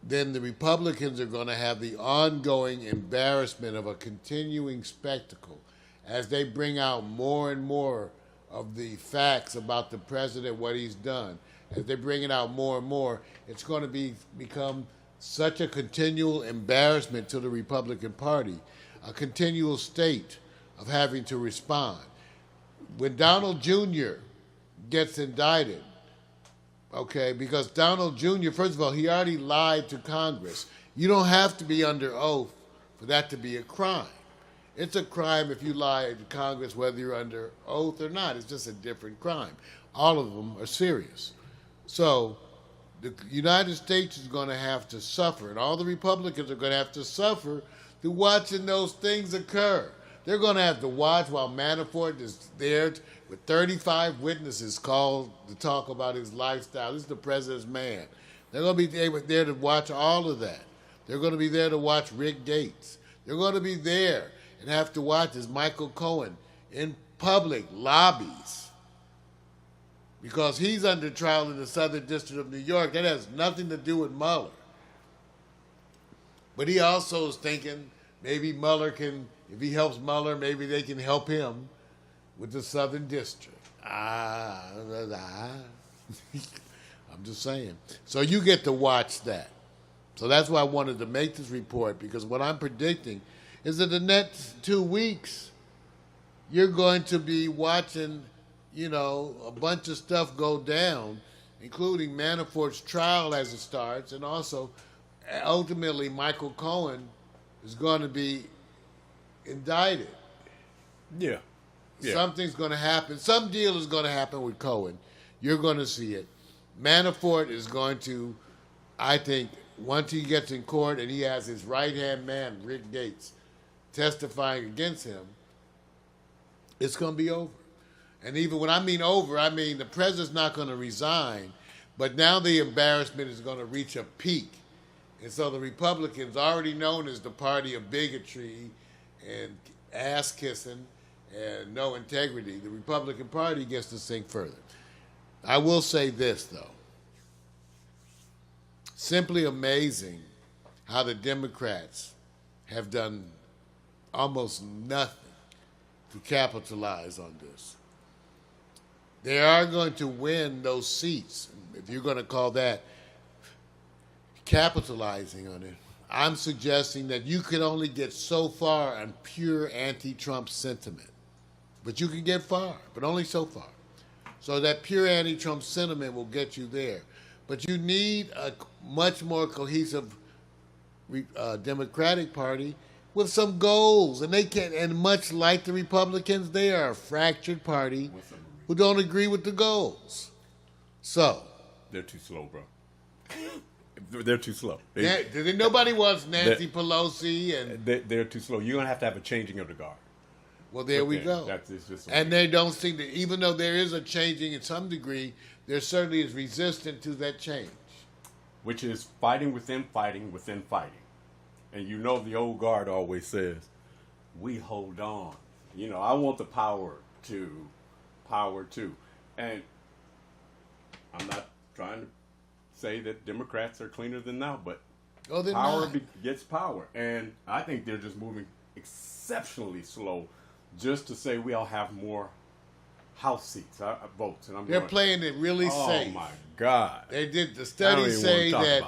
then the Republicans are going to have the ongoing embarrassment of a continuing spectacle as they bring out more and more of the facts about the president, what he's done. As they bring it out more and more, it's going to become such a continual embarrassment to the Republican Party, a continual state of having to respond. When Donald Jr. gets indicted, okay, because Donald Jr., first of all, he already lied to Congress. You don't have to be under oath for that to be a crime. It's a crime if you lie to Congress, whether you're under oath or not. It's just a different crime. All of them are serious. So the United States is going to have to suffer, and all the Republicans are going to have to suffer through watching those things occur. They're going to have to watch while Manafort is there with 35 witnesses called to talk about his lifestyle. This is the president's man. They're going to be there to watch all of that. They're going to be there to watch Rick Gates. They're going to be there and have to watch as Michael Cohen in public lobbies because he's under trial in the Southern District of New York. That has nothing to do with Mueller. But he also is thinking maybe Mueller can, if he helps Mueller, maybe they can help him with the Southern District. I'm just saying. So you get to watch that. So that's why I wanted to make this report, because what I'm predicting is that the next 2 weeks, you're going to be watching, a bunch of stuff go down, including Manafort's trial as it starts, and also ultimately Michael Cohen is going to be indicted. Yeah. Something's going to happen. Some deal is going to happen with Cohen. You're going to see it. Manafort is going to, I think, once he gets in court and he has his right-hand man, Rick Gates, testifying against him, it's going to be over. And even when I mean over, I mean the president's not going to resign, but now the embarrassment is going to reach a peak. And so the Republicans, already known as the party of bigotry and ass-kissing and no integrity, the Republican Party gets to sink further. I will say this, though. Simply amazing how the Democrats have done almost nothing to capitalize on this. They are going to win those seats, if you're going to call that capitalizing on it. I'm suggesting that you can only get so far on pure anti-Trump sentiment. But you can get far, but only so far. So that pure anti-Trump sentiment will get you there. But you need a much more cohesive Democratic Party with some goals. And they can, and much like the Republicans, they are a fractured party who don't agree with the goals. So They're too slow, bro. They're too slow. Nobody wants Nancy Pelosi, and they're too slow. You're going to have a changing of the guard. well, there we go. And they don't seem to, even though there is a changing in some degree, there certainly is resistance to that change. Which is fighting within fighting within fighting. And the old guard always says, we hold on. I want the power to. And I'm not trying to say that Democrats are cleaner than now, but power begets power. And I think they're just moving exceptionally slow just to say we'll have more House seats, votes. And they're playing it really safe. Oh, my God. They did. The studies say that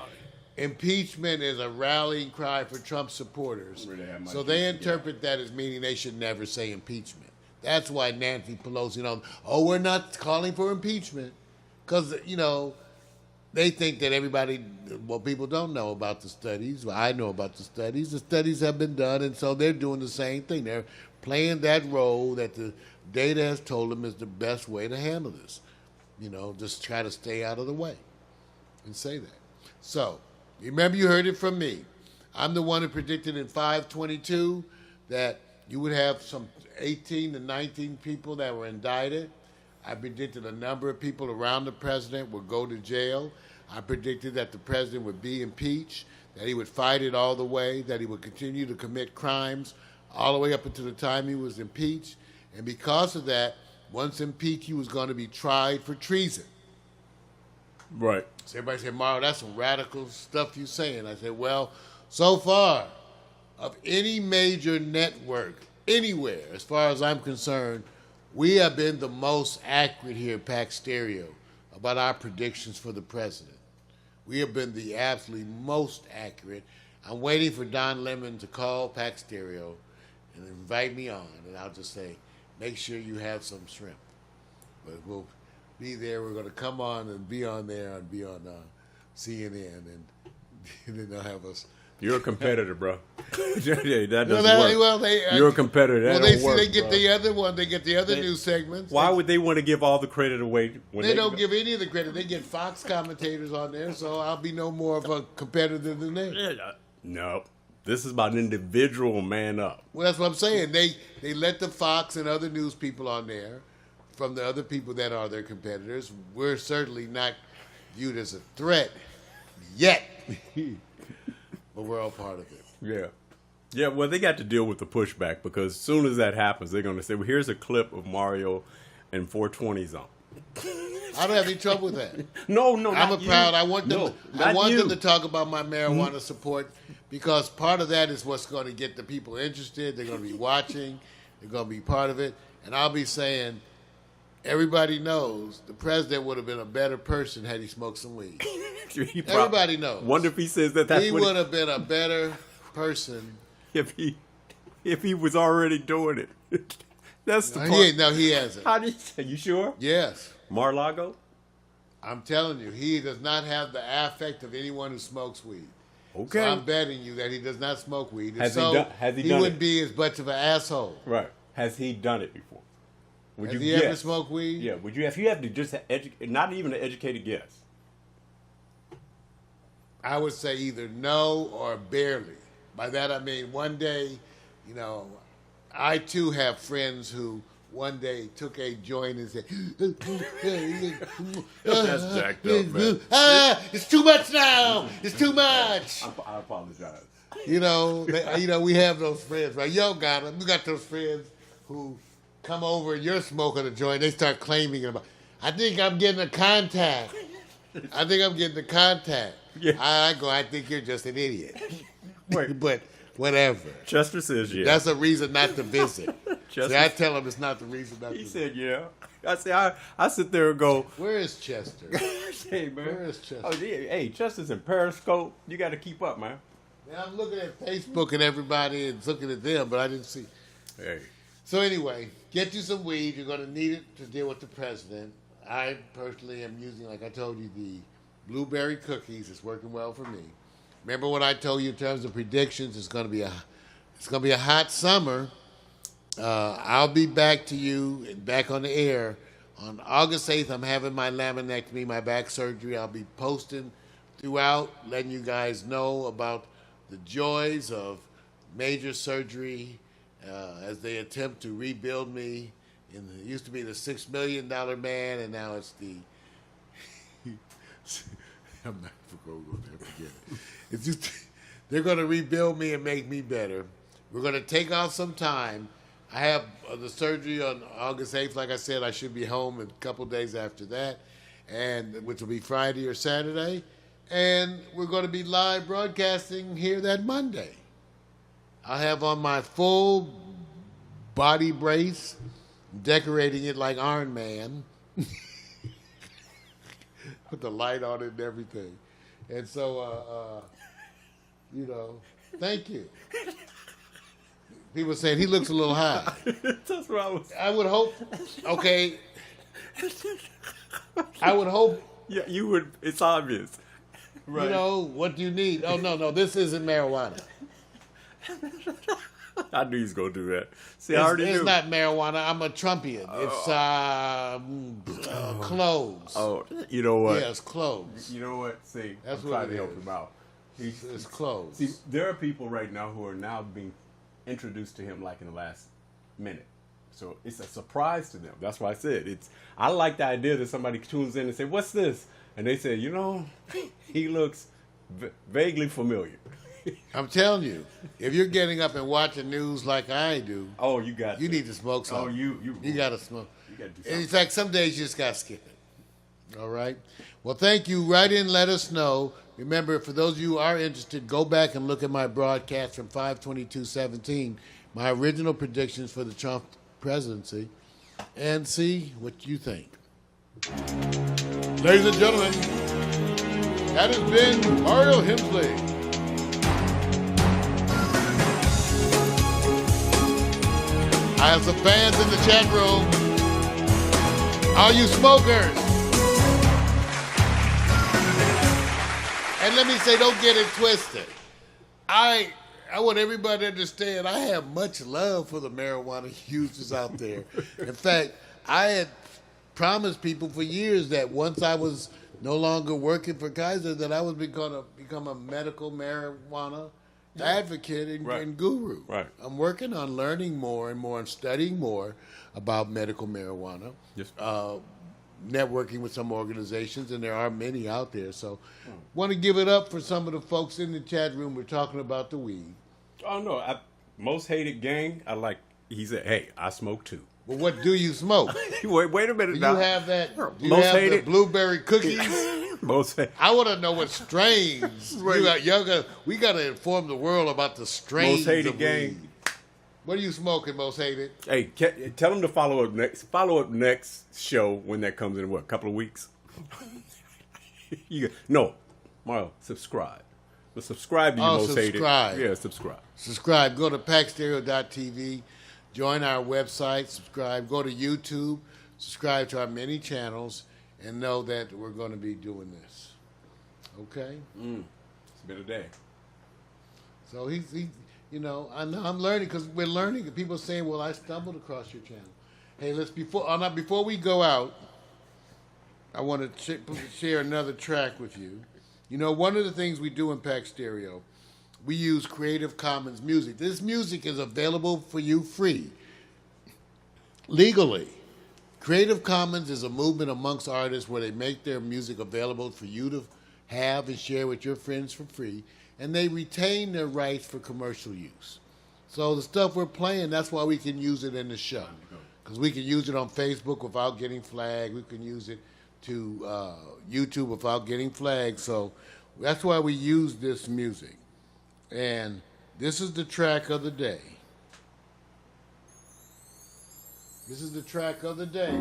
impeachment is a rallying cry for Trump supporters. So they interpret that as meaning they should never say impeachment. That's why Nancy Pelosi, we're not calling for impeachment. Because, they think that everybody, people don't know about the studies. Well, I know about the studies. The studies have been done, and so they're doing the same thing. They're playing that role that the data has told them is the best way to handle this. Just try to stay out of the way and say that. So, remember you heard it from me. I'm the one who predicted in 522 that you would have some 18 to 19 people that were indicted. I predicted a number of people around the president would go to jail. I predicted that the president would be impeached, that he would fight it all the way, that he would continue to commit crimes all the way up until the time he was impeached. And because of that, once impeached, he was going to be tried for treason. Right. So everybody said, Mario, that's some radical stuff you're saying. I said, well, so far, of any major network, anywhere, as far as I'm concerned, We have been the most accurate here at Pax Stereo about our predictions for the president. We have been the absolutely most accurate. I'm waiting for Don Lemon to call Pax Stereo and invite me on, and I'll just say, make sure you have some shrimp. But we'll be there. We're going to come on and be on there and be on CNN, and then they'll have us. You're a competitor, bro. that doesn't work. Well, You're a competitor. That Well, don't work, they get bro. the other one. They get the other news segments. Why would they want to give all the credit away? When They don't give any of the credit. They get Fox commentators on there, so I'll be no more of a competitor than them. No. This is about an individual man up. Well, that's what I'm saying. They let the Fox and other news people on there from the other people that are their competitors. We're certainly not viewed as a threat yet, but we're all part of it. Yeah. Yeah, well, they got to deal with the pushback because as soon as that happens, they're going to say, well, here's a clip of Mario and 420 zone. I don't have any trouble with that. No, I'm proud. I want them. No, I want not them you. to talk about my marijuana support because part of that is what's going to get the people interested. They're going to be watching. They're going to be part of it, and I'll be saying, everybody knows the president would have been a better person had he smoked some weed. Everybody knows. Wonder if he says that. That's He what would have been a better person. if he was already doing it. That's the part. No, he hasn't. How do you say? You sure? Yes. Mar-Lago? I'm telling you, he does not have the affect of anyone who smokes weed. Okay. So I'm betting you that he does not smoke weed. Has he so done- has he done wouldn't it? be as much of an asshole. Right. Has he done it before? Would Has you he ever guess? smoked weed? Yeah. Would you? If you have to just not even an educated guess. I would say either no or barely. By that I mean one day, I too have friends who one day took a joint and said, That's jacked up, man. It's too much now. It's too much. I apologize. We have those friends, right? Yo, got them. You got those friends who come over and you're smoking a joint. They start claiming about. I think I'm getting a contact. Yeah. I think you're just an idiot. Wait. But whatever. Chester says yeah. That's a reason not to visit. Chester, See, I tell him it's not the reason not to he visit. said yeah. I say I sit there and go, Where is Chester? hey man. Where is Chester? Oh yeah, hey, Chester's in Periscope. You got to keep up, man. Man, I'm looking at Facebook and everybody and looking at them, but I didn't see. Hey. So anyway, get you some weed. You're going to need it to deal with the president. I personally am using, like I told you, the blueberry cookies. It's working well for me. Remember what I told you in terms of predictions? It's going to be a hot summer. I'll be back to you and back on the air on August 8th. I'm having my laminectomy, my back surgery. I'll be posting throughout, letting you guys know about the joys of major surgery as they attempt to rebuild me. It used to be the $6 million man, and now it's the. I'm not going to go there. Forget it. It's just they're going to rebuild me and make me better. We're going to take off some time. I have the surgery on August 8th. Like I said, I should be home a couple days after that, and which will be Friday or Saturday. And we're going to be live broadcasting here that Monday. I'll have on my full body brace, decorating it like Iron Man. Put the light on it and everything. And so, thank you. People saying he looks a little high. That's what I would hope. Okay. I would hope. Yeah, you would. It's obvious. Right. What do you need? Oh, no, this isn't marijuana. I knew he was going to do that. See, I already knew. It's not marijuana. I'm a Trumpian. It's cloves. Oh, you know what? Yeah, it's cloves. You know what? See, That's I'm what trying it to help is. him out. It's cloves. See, there are people right now who are now being introduced to him like in the last minute. So it's a surprise to them. That's why I said I like the idea that somebody tunes in and say, "What's this?" And they say, he looks vaguely familiar. I'm telling you, if you're getting up and watching news like I do, Oh, you got. you need to smoke something. Oh, you got to smoke. You got to do In something. fact, some days you just got to skip it. All right? Well, thank you. Write in, let us know. Remember, for those of you who are interested, go back and look at my broadcast from 5/22/17, my original predictions for the Trump presidency. and see what you think. Ladies and gentlemen, that has been Mario Hemsley. I have some fans in the chat room. Are you smokers? And let me say, don't get it twisted. I want everybody to understand I have much love for the marijuana users out there. In fact, I had promised people for years that once I was no longer working for Kaiser, that I was going to become a medical marijuana advocate and guru. Right. I'm working on learning more and more and studying more about medical marijuana. Yes. Networking with some organizations, and there are many out there. So want to give it up for some of the folks in the chat room. We're talking about the weed. Oh, no. Most hated gang, he said, hey, I smoke too. Well, what do you smoke? Wait a minute Do now. you have that? Do you Most have hated? the blueberry cookies? Most hated. I want to know what strains. We got to inform the world about the strains Most hated of gang. weed. What are you smoking, Most hated? Hey, tell them to follow up next show when that comes in, what, a couple of weeks? No, Mario, subscribe. But subscribe to you, Most hated. Subscribe. Yeah, subscribe. Subscribe. Go to PaxStereo.tv. Join our website. Subscribe. Go to YouTube. Subscribe to our many channels, and know that we're going to be doing this. Okay? It's been a day. So he I'm learning because we're learning. People are saying, "Well, I stumbled across your channel." Hey, before we go out, I want to share another track with you. You know, one of the things we do in Pax Stereo, we use Creative Commons music. This music is available for you free, legally. Creative Commons is a movement amongst artists where they make their music available for you to have and share with your friends for free, and they retain their rights for commercial use. So the stuff we're playing, that's why we can use it in the show, because we can use it on Facebook without getting flagged. We can use it to YouTube without getting flagged. So that's why we use this music. And this is the track of the day. This is the track of the day.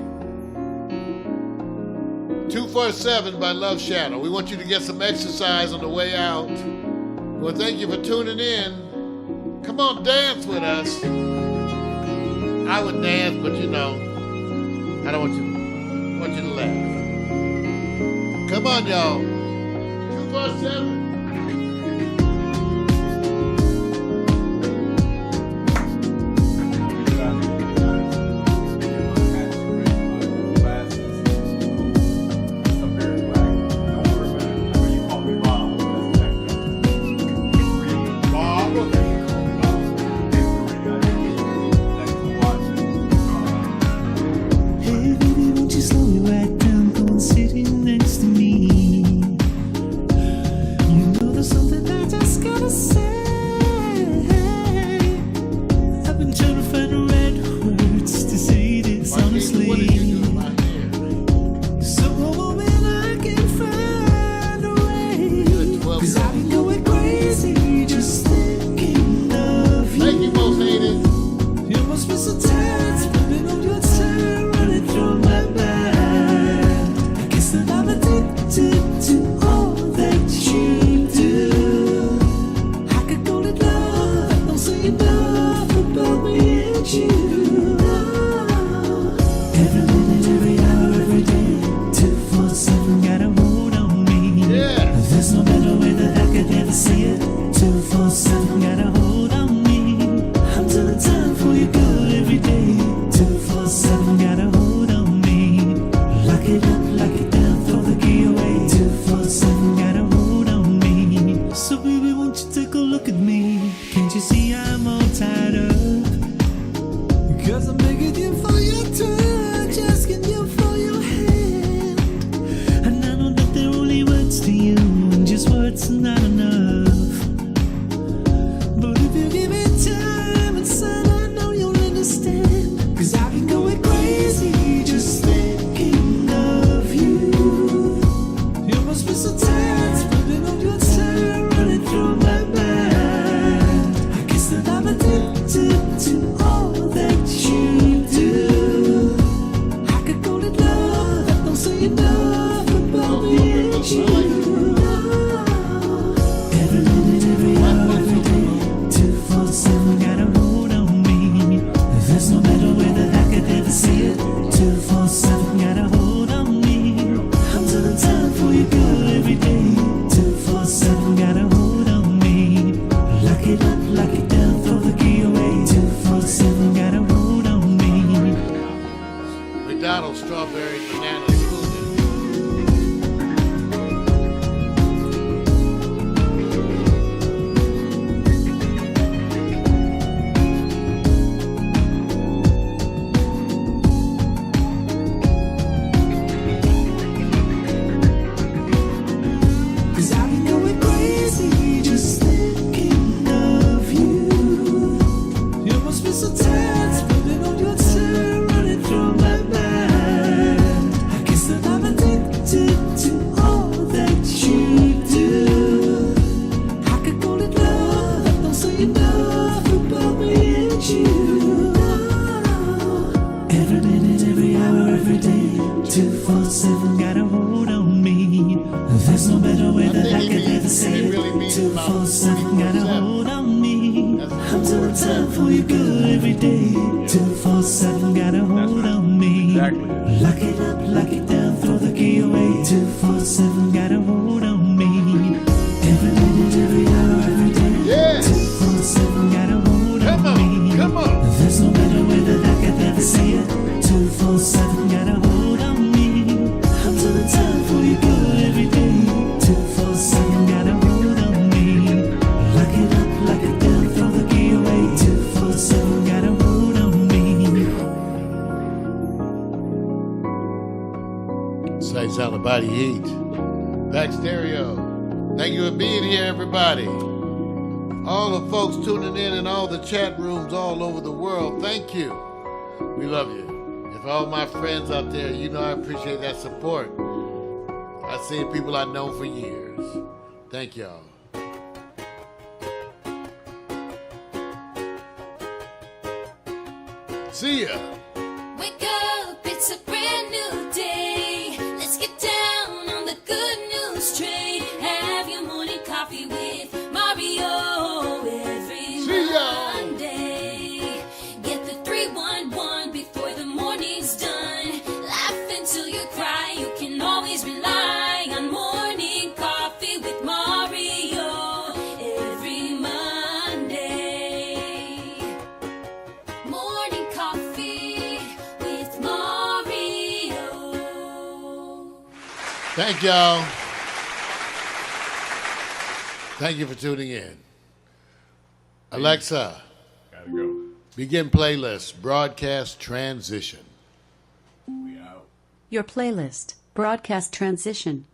247 by Love Shadow. We want you to get some exercise on the way out. Well, thank you for tuning in. Come on, dance with us. I would dance, but I don't want you to laugh. Come on, y'all. 247. So tired. say It it. really means about 247 got a 24/7. hold on me. I'm doing time for you good every day. 247 got a hold on me. Exactly. Lock it up, lock it down, throw the key away. 247 got a hold on me. Every minute, every hour, every day. Yeah. 247 got a hold Come on me. on, come on. There's no better way that I could ever say it. 247 got a hold on me. I'm doing time for you good every day. 247 got a hold on me. Lock it up, lock it down, throw the key away. 247 got a hold on me. Sights out of body heat. Pax Stereo. Thank you for being here, everybody. All the folks tuning in all the chat rooms all over the world, thank you. We love you. And for all my friends out there, you know I appreciate that support. I've seen people I've known for years. Thank y'all. See ya. Wake up, it's a brand new day. Let's get down on the good news train. Have your morning coffee with Mario every See ya. Monday. Get the 311 before the morning's done. Laugh until you cry. You can always rely on morning coffee with Mario every Monday. Morning coffee with Mario. Thank y'all. Thank you for tuning in. Alexa, Gotta go. begin playlist, broadcast transition. We out. Your playlist, broadcast transition.